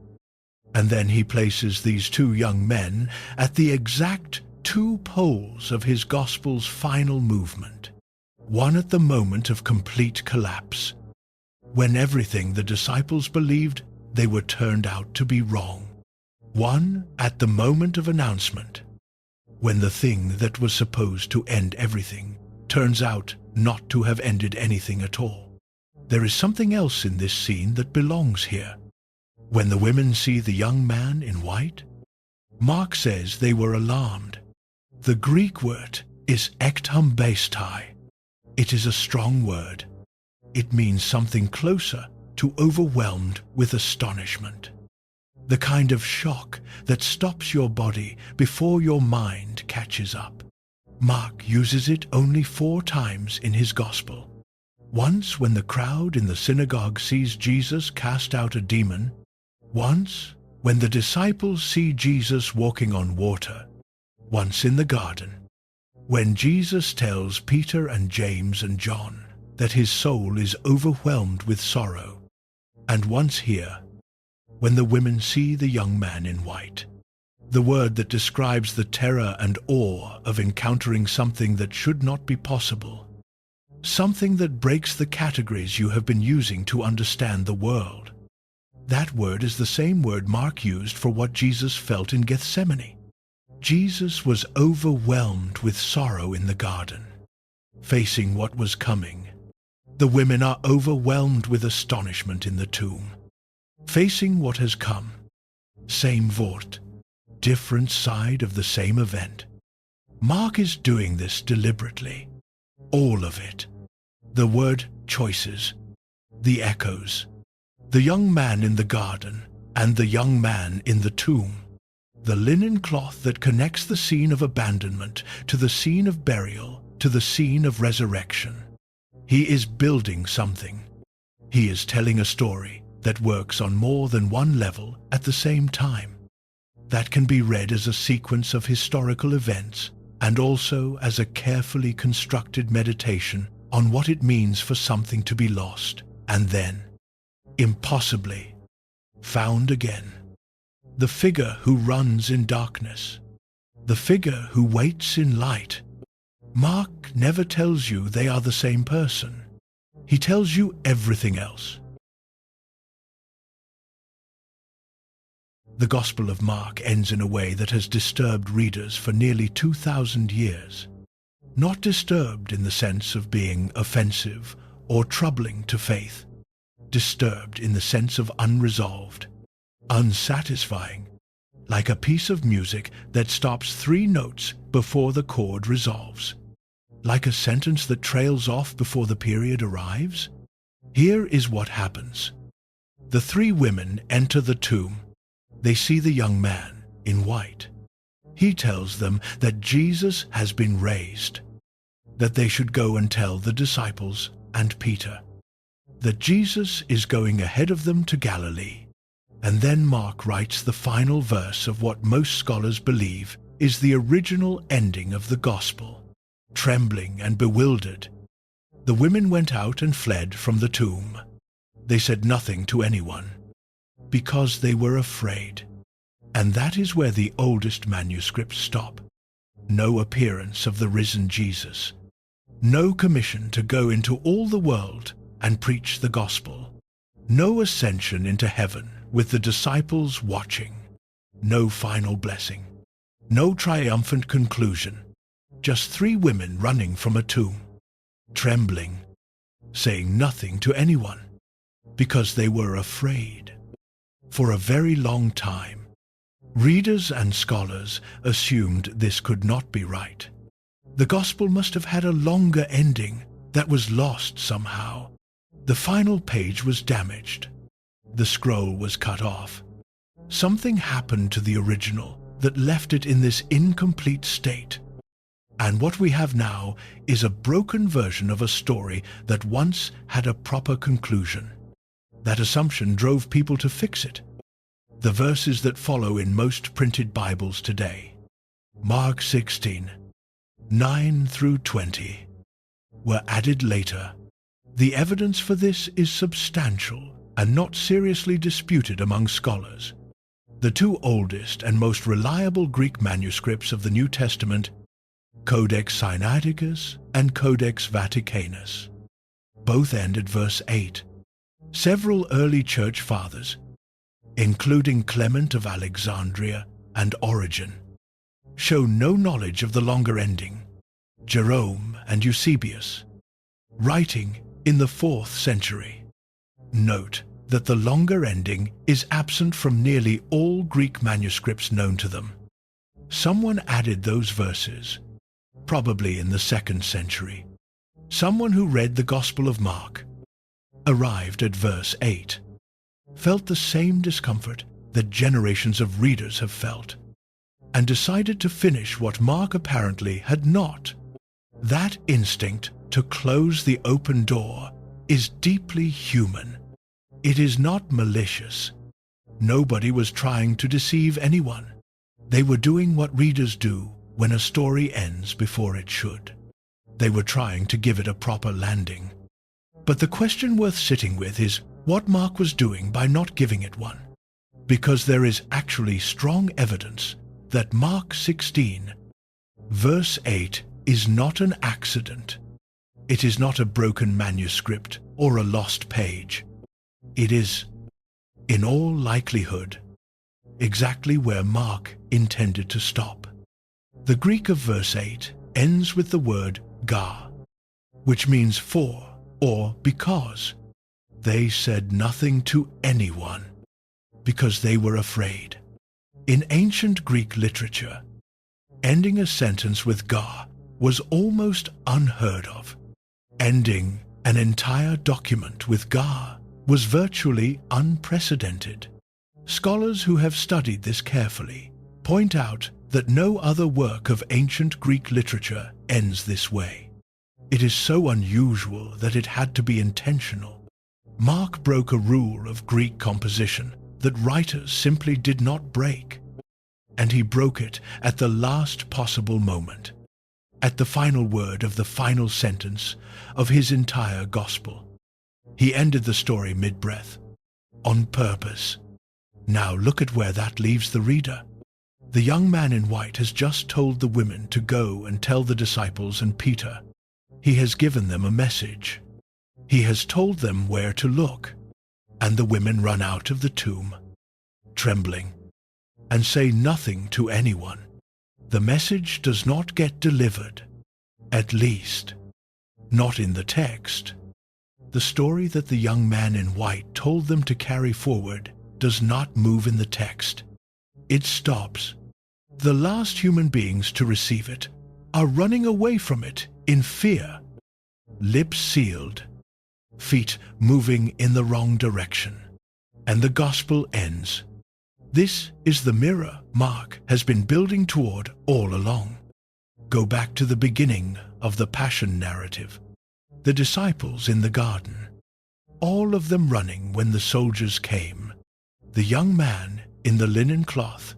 And then he places these two young men at the exact two poles of his gospel's final movement. One at the moment of complete collapse, when everything the disciples believed they were turned out to be wrong. One at the moment of announcement, when the thing that was supposed to end everything turns out not to have ended anything at all. There is something else in this scene that belongs here. When the women see the young man in white, Mark says they were alarmed. The Greek word is ektombastai. It is a strong word. It means something closer to overwhelmed with astonishment. The kind of shock that stops your body before your mind catches up. Mark uses it only 4 times in his gospel. Once when the crowd in the synagogue sees Jesus cast out a demon. Once when the disciples see Jesus walking on water. Once in the garden, when Jesus tells Peter and James and John that his soul is overwhelmed with sorrow. And once here, when the women see the young man in white. The word that describes the terror and awe of encountering something that should not be possible. Something that breaks the categories you have been using to understand the world. That word is the same word Mark used for what Jesus felt in Gethsemane. Jesus was overwhelmed with sorrow in the garden, facing what was coming. The women are overwhelmed with astonishment in the tomb, facing what has come. Same Wort, different side of the same event. Mark is doing this deliberately. All of it. The word choices, the echoes, the young man in the garden and the young man in the tomb, the linen cloth that connects the scene of abandonment to the scene of burial to the scene of resurrection. He is building something. He is telling a story that works on more than one level at the same time. That can be read as a sequence of historical events and also as a carefully constructed meditation on what it means for something to be lost and then, impossibly, found again. the figure who runs in darkness, the figure who waits in light. Mark never tells you they are the same person. He tells you everything else. The Gospel of Mark ends in a way that has disturbed readers for nearly 2,000 years. Not disturbed in the sense of being offensive or troubling to faith. Disturbed in the sense of unresolved, unsatisfying, like a piece of music that stops 3 notes before the chord resolves. Like a sentence that trails off before the period arrives. Here is what happens. The 3 women enter the tomb. They see the young man in white. He tells them that Jesus has been raised, that they should go and tell the disciples and Peter, that Jesus is going ahead of them to Galilee. And then Mark writes the final verse of what most scholars believe is the original ending of the Gospel. Trembling and bewildered, the women went out and fled from the tomb. They said nothing to anyone, because they were afraid. And that is where the oldest manuscripts stop. No appearance of the risen Jesus. No commission to go into all the world and preach the gospel. No ascension into heaven with the disciples watching. No final blessing. No triumphant conclusion. Just 3 women running from a tomb, trembling, saying nothing to anyone, because they were afraid. For a very long time, readers and scholars assumed this could not be right. The Gospel must have had a longer ending that was lost somehow. The final page was damaged. The scroll was cut off. Something happened to the original that left it in this incomplete state. And what we have now is a broken version of a story that once had a proper conclusion. That assumption drove people to fix it. The verses that follow in most printed Bibles today, Mark 16, 9 through 20, were added later. The evidence for this is substantial and not seriously disputed among scholars. The 2 oldest and most reliable Greek manuscripts of the New Testament, Codex Sinaiticus and Codex Vaticanus, both end at verse 8. Several early church fathers, including Clement of Alexandria and Origen, show no knowledge of the longer ending. Jerome and Eusebius, writing in the 4th century, note that the longer ending is absent from nearly all Greek manuscripts known to them. Someone added those verses, probably in the 2nd century. Someone who read the Gospel of Mark, arrived at verse 8, felt the same discomfort that generations of readers have felt, and decided to finish what Mark apparently had not. That instinct to close the open door is deeply human. It is not malicious. Nobody was trying to deceive anyone. They were doing what readers do when a story ends before it should. They were trying to give it a proper landing. But the question worth sitting with is what Mark was doing by not giving it one. Because there is actually strong evidence that Mark 16, verse 8 is not an accident. It is not a broken manuscript or a lost page. It is, in all likelihood, exactly where Mark intended to stop. The Greek of verse 8 ends with the word ga, which means for or because. They said nothing to anyone because they were afraid. In ancient Greek literature, ending a sentence with ga was almost unheard of. Ending an entire document with ga was virtually unprecedented. Scholars who have studied this carefully point out that no other work of ancient Greek literature ends this way. It is so unusual that it had to be intentional. Mark broke a rule of Greek composition that writers simply did not break, and he broke it at the last possible moment, at the final word of the final sentence of his entire gospel. He ended the story mid-breath, on purpose. Now look at where that leaves the reader. The young man in white has just told the women to go and tell the disciples and Peter. He has given them a message. He has told them where to look. And the women run out of the tomb, trembling, and say nothing to anyone. The message does not get delivered, at least, not in the text. The story that the young man in white told them to carry forward does not move in the text. It stops. The last human beings to receive it are running away from it in fear, lips sealed, feet moving in the wrong direction, and the gospel ends. This is the mirror Mark has been building toward all along. Go back to the beginning of the Passion narrative. The disciples in the garden, all of them running when the soldiers came. The young man in the linen cloth,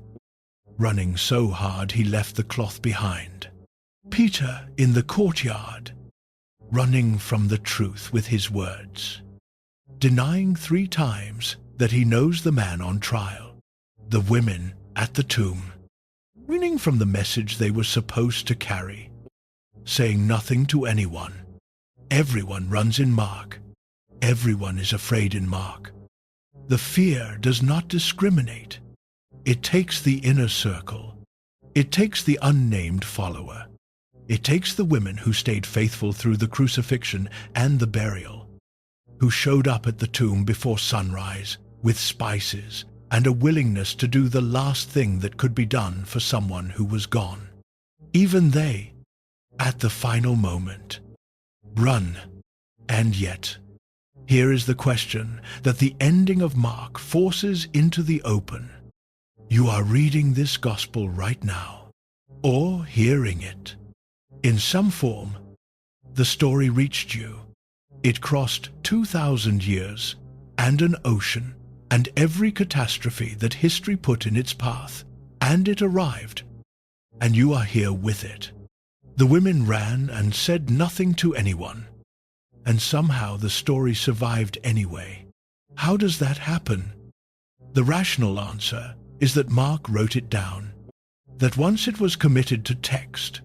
running so hard he left the cloth behind. Peter in the courtyard, running from the truth with his words, denying 3 times that he knows the man on trial. The women at the tomb, running from the message they were supposed to carry, saying nothing to anyone. Everyone runs in Mark. Everyone is afraid in Mark. The fear does not discriminate. It takes the inner circle. It takes the unnamed follower. It takes the women who stayed faithful through the crucifixion and the burial, who showed up at the tomb before sunrise with spices and a willingness to do the last thing that could be done for someone who was gone. Even they, at the final moment, run. And yet, here is the question that the ending of Mark forces into the open. You are reading this gospel right now, or hearing it. In some form, the story reached you. It crossed 2,000 years and an ocean and every catastrophe that history put in its path, and it arrived, and you are here with it. The women ran and said nothing to anyone, and somehow the story survived anyway. How does that happen? The rational answer is that Mark wrote it down, that once it was committed to text,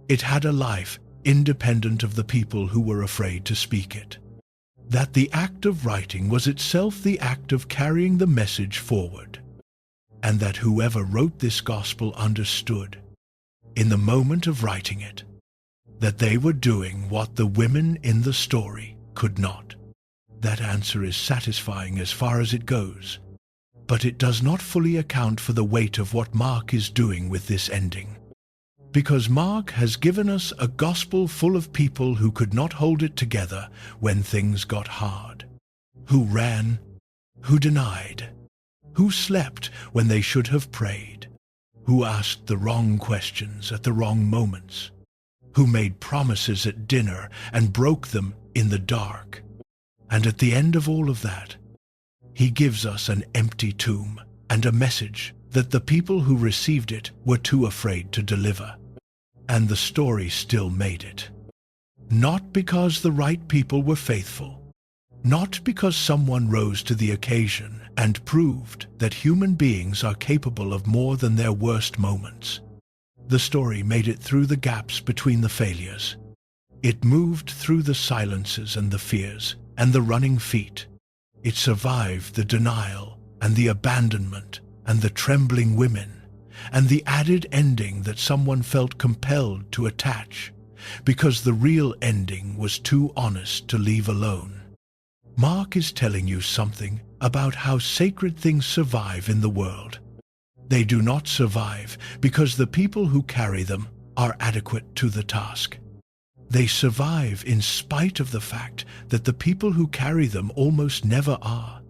it had a life independent of the people who were afraid to speak it. That the act of writing was itself the act of carrying the message forward, and that whoever wrote this gospel understood, in the moment of writing it, that they were doing what the women in the story could not. That answer is satisfying as far as it goes, but it does not fully account for the weight of what Mark is doing with this ending. Because Mark has given us a gospel full of people who could not hold it together when things got hard, who ran, who denied, who slept when they should have prayed, who asked the wrong questions at the wrong moments, who made promises at dinner and broke them in the dark. And at the end of all of that, he gives us an empty tomb and a message that the people who received it were too afraid to deliver. And the story still made it. Not because the right people were faithful, not because someone rose to the occasion and proved that human beings are capable of more than their worst moments. The story made it through the gaps between the failures. It moved through the silences and the fears and the running feet. It survived the denial and the abandonment and the trembling women, and the added ending that someone felt compelled to attach, because the real ending was too honest to leave alone. Mark is telling you something about how sacred things survive in the world. They do not survive because the people who carry them are adequate to the task. They survive in spite of the fact that the people who carry them almost never are.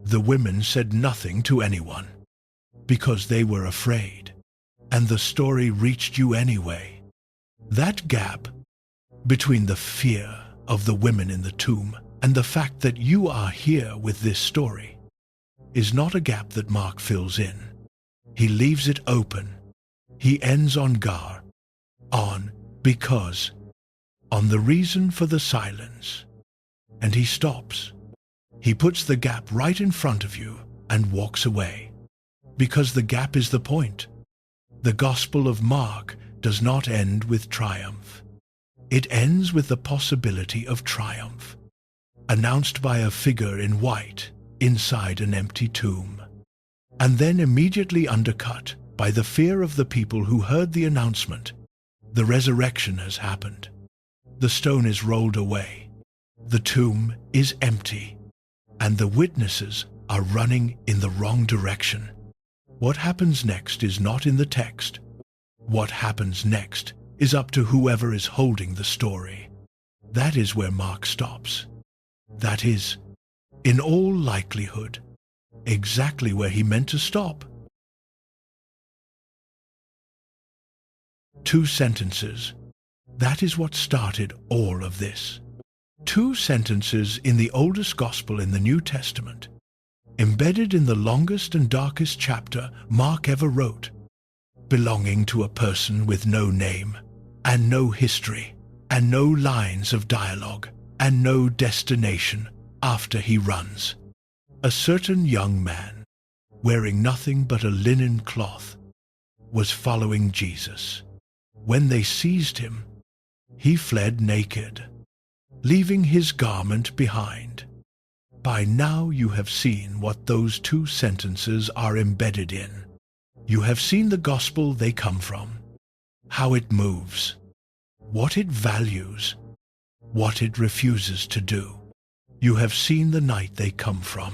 The women said nothing to anyone, because they were afraid, and the story reached you anyway. That gap between the fear of the women in the tomb and the fact that you are here with this story is not a gap that Mark fills in. He leaves it open. He ends on because, on the reason for the silence, and he stops. He puts the gap right in front of you and walks away. Because the gap is the point. The Gospel of Mark does not end with triumph. It ends with the possibility of triumph, announced by a figure in white inside an empty tomb, and then immediately undercut by the fear of the people who heard the announcement. The resurrection has happened. The stone is rolled away. The tomb is empty, and the witnesses are running in the wrong direction. What happens next is not in the text. What happens next is up to whoever is holding the story. That is where Mark stops. That is, in all likelihood, exactly where he meant to stop. 2 sentences. That is what started all of this. 2 sentences in the oldest gospel in the New Testament, embedded in the longest and darkest chapter Mark ever wrote, belonging to a person with no name, and no history, and no lines of dialogue, and no destination after he runs. A certain young man, wearing nothing but a linen cloth, was following Jesus. When they seized him, he fled naked, leaving his garment behind. By now you have seen what those 2 sentences are embedded in. You have seen the gospel they come from, how it moves, what it values, what it refuses to do. You have seen the night they come from,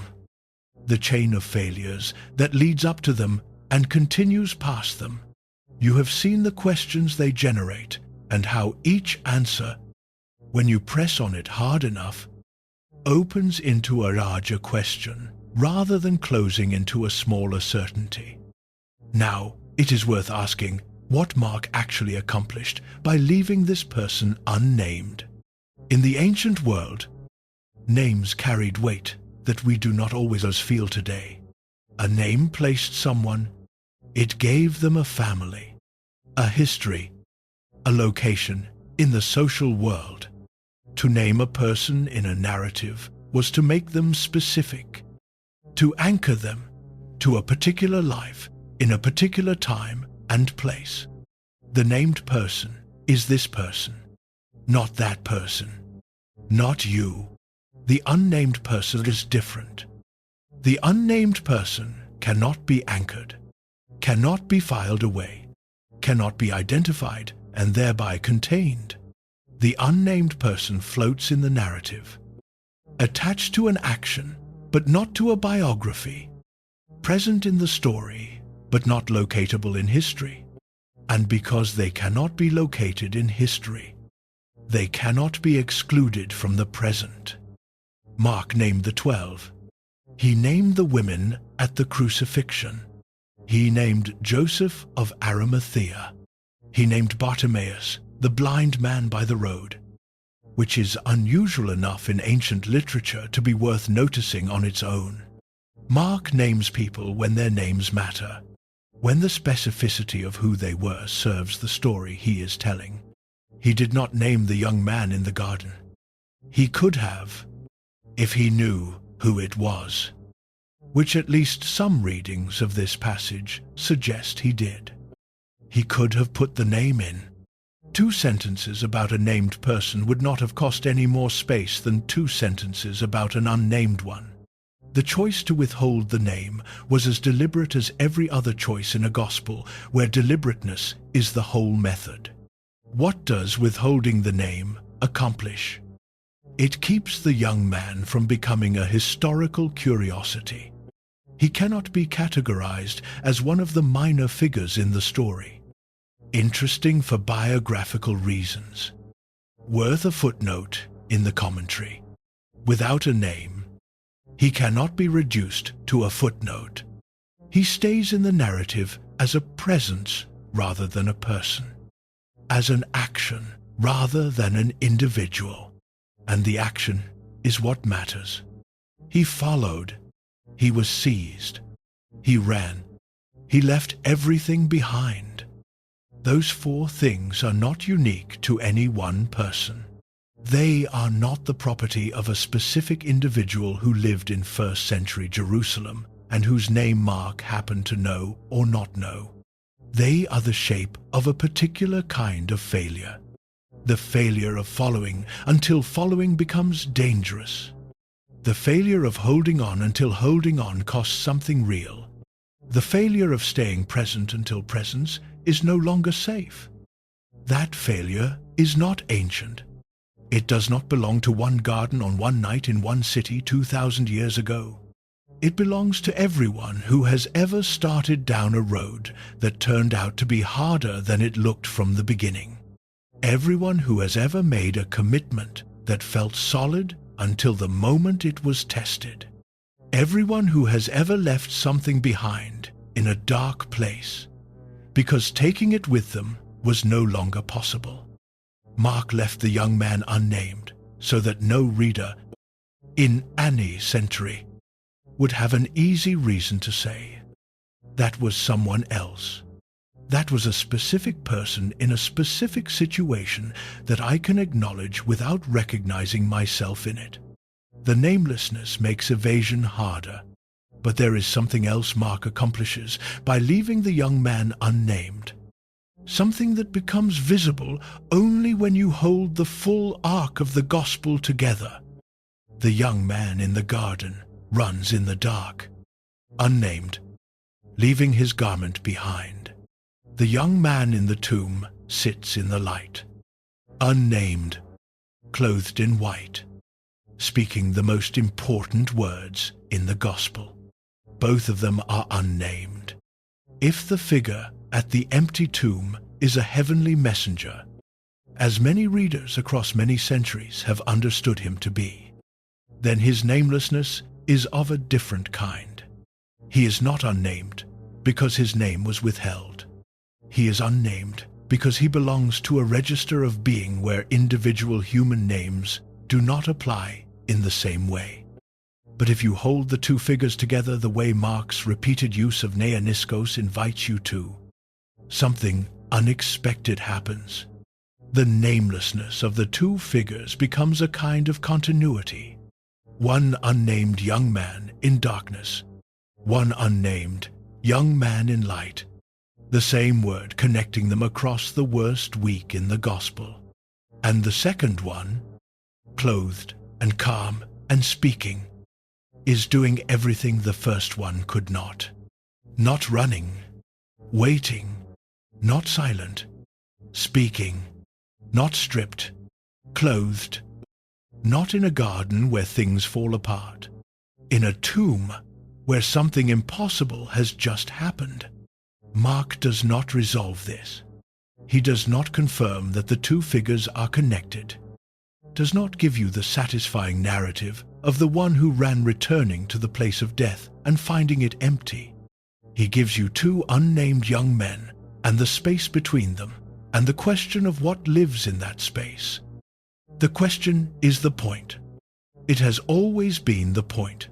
the chain of failures that leads up to them and continues past them. You have seen the questions they generate and how each answer, when you press on it hard enough, opens into a larger question rather than closing into a smaller certainty. Now, it is worth asking what Mark actually accomplished by leaving this person unnamed. In the ancient world, names carried weight that we do not always feel today. A name placed someone. It gave them a family, a history, a location in the social world. To name a person in a narrative was to make them specific, to anchor them to a particular life in a particular time and place. The named person is this person, not that person, not you. The unnamed person is different. The unnamed person cannot be anchored, cannot be filed away, cannot be identified and thereby contained. The unnamed person floats in the narrative, attached to an action, but not to a biography, present in the story, but not locatable in history. And because they cannot be located in history, they cannot be excluded from the present. Mark named the 12. He named the women at the crucifixion. He named Joseph of Arimathea. He named Bartimaeus, the blind man by the road, which is unusual enough in ancient literature to be worth noticing on its own. Mark names people when their names matter, when the specificity of who they were serves the story he is telling. He did not name the young man in the garden. He could have, if he knew who it was, which at least some readings of this passage suggest he did. He could have put the name in. 2 sentences about a named person would not have cost any more space than 2 sentences about an unnamed one. The choice to withhold the name was as deliberate as every other choice in a gospel where deliberateness is the whole method. What does withholding the name accomplish? It keeps the young man from becoming a historical curiosity. He cannot be categorized as one of the minor figures in the story. Interesting for biographical reasons, worth a footnote in the commentary. Without a name, he cannot be reduced to a footnote. He stays in the narrative as a presence rather than a person, as an action rather than an individual, and the action is what matters. He followed, he was seized, he ran, he left everything behind. Those 4 things are not unique to any one person. They are not the property of a specific individual who lived in 1st century Jerusalem and whose name Mark happened to know or not know. They are the shape of a particular kind of failure. The failure of following until following becomes dangerous. The failure of holding on until holding on costs something real. The failure of staying present until presence is no longer safe. That failure is not ancient. It does not belong to one garden on one night in one city 2,000 years ago. It belongs to everyone who has ever started down a road that turned out to be harder than it looked from the beginning. Everyone who has ever made a commitment that felt solid until the moment it was tested. Everyone who has ever left something behind in a dark place because taking it with them was no longer possible. Mark left the young man unnamed so that no reader in any century would have an easy reason to say, that was someone else. That was a specific person in a specific situation that I can acknowledge without recognizing myself in it. The namelessness makes evasion harder, but there is something else Mark accomplishes by leaving the young man unnamed. Something that becomes visible only when you hold the full arc of the gospel together. The young man in the garden runs in the dark, unnamed, leaving his garment behind. The young man in the tomb sits in the light, unnamed, clothed in white, speaking the most important words in the gospel. Both of them are unnamed. If the figure at the empty tomb is a heavenly messenger, as many readers across many centuries have understood him to be, then his namelessness is of a different kind. He is not unnamed because his name was withheld. He is unnamed because he belongs to a register of being where individual human names do not apply in the same way. But if you hold the two figures together the way Mark's repeated use of neoniskos invites you to, something unexpected happens. The namelessness of the two figures becomes a kind of continuity. One unnamed young man in darkness, one unnamed young man in light. The same word connecting them across the worst week in the gospel. And the second one, clothed and calm and speaking, is doing everything the first one could not. Not running, waiting, not silent, speaking, not stripped, clothed, not in a garden where things fall apart, in a tomb where something impossible has just happened. Mark does not resolve this. He does not confirm that the two figures are connected, does not give you the satisfying narrative of the one who ran returning to the place of death and finding it empty. He gives you two unnamed young men and the space between them, and the question of what lives in that space. The question is the point. It has always been the point.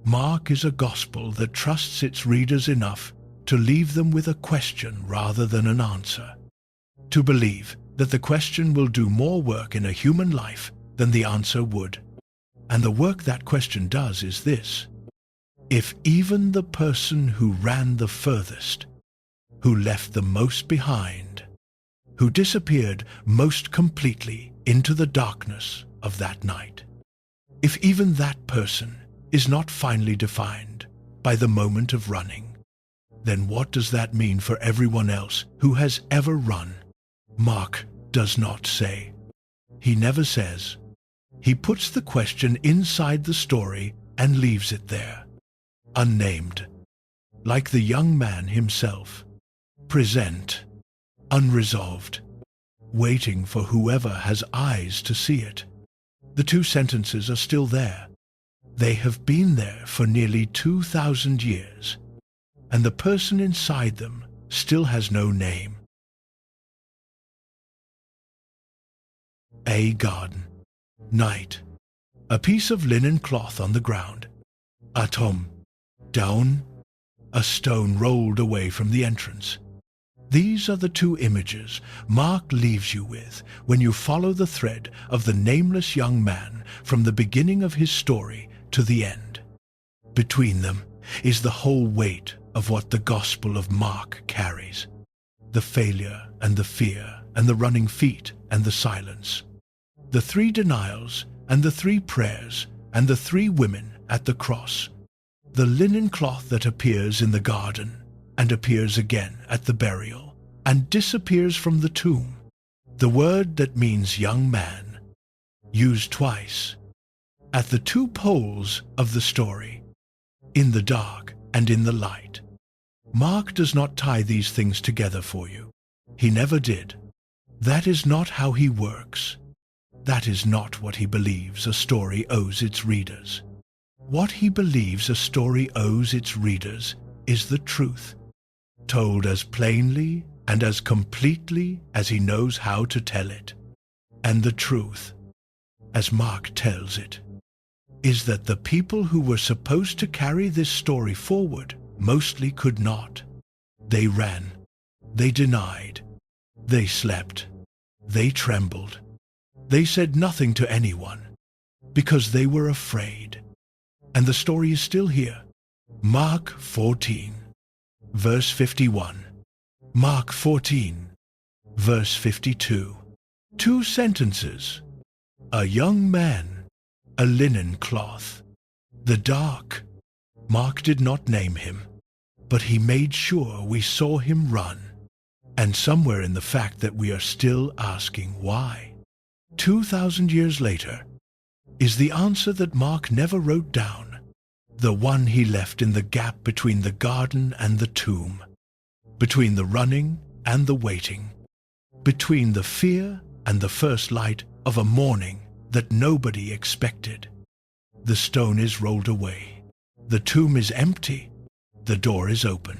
Mark is a gospel that trusts its readers enough to leave them with a question rather than an answer, to believe that the question will do more work in a human life than the answer would. And the work that question does is this: if even the person who ran the furthest, who left the most behind, who disappeared most completely into the darkness of that night, if even that person is not finally defined by the moment of running, then what does that mean for everyone else who has ever run? Mark does not say. He never says. He puts the question inside the story and leaves it there, unnamed, like the young man himself, present, unresolved, waiting for whoever has eyes to see it. The two sentences are still there. They have been there for nearly 2,000 years, and the person inside them still has no name. A garden. Night. A piece of linen cloth on the ground. Atom. Down. A stone rolled away from the entrance. These are the two images Mark leaves you with when you follow the thread of the nameless young man from the beginning of his story to the end. Between them is the whole weight of what the Gospel of Mark carries. The failure and the fear and the running feet and the silence. The 3 denials and the 3 prayers and the 3 women at the cross. The linen cloth that appears in the garden and appears again at the burial and disappears from the tomb. The word that means young man, used twice, at the 2 poles of the story, in the dark and in the light. Mark does not tie these things together for you. He never did. That is not how he works. That is not what he believes a story owes its readers. What he believes a story owes its readers is the truth, told as plainly and as completely as he knows how to tell it. And the truth, as Mark tells it, is that the people who were supposed to carry this story forward mostly could not. They ran, they denied, they slept, they trembled. They said nothing to anyone because they were afraid. And the story is still here. Mark 14, verse 51. Mark 14, verse 52. 2 sentences. A young man, a linen cloth. The dark. Mark did not name him, but he made sure we saw him run. And somewhere in the fact that we are still asking why, 2,000 years later, is the answer that Mark never wrote down, the one he left in the gap between the garden and the tomb, between the running and the waiting, between the fear and the first light of a morning that nobody expected. The stone is rolled away. The tomb is empty. The door is open.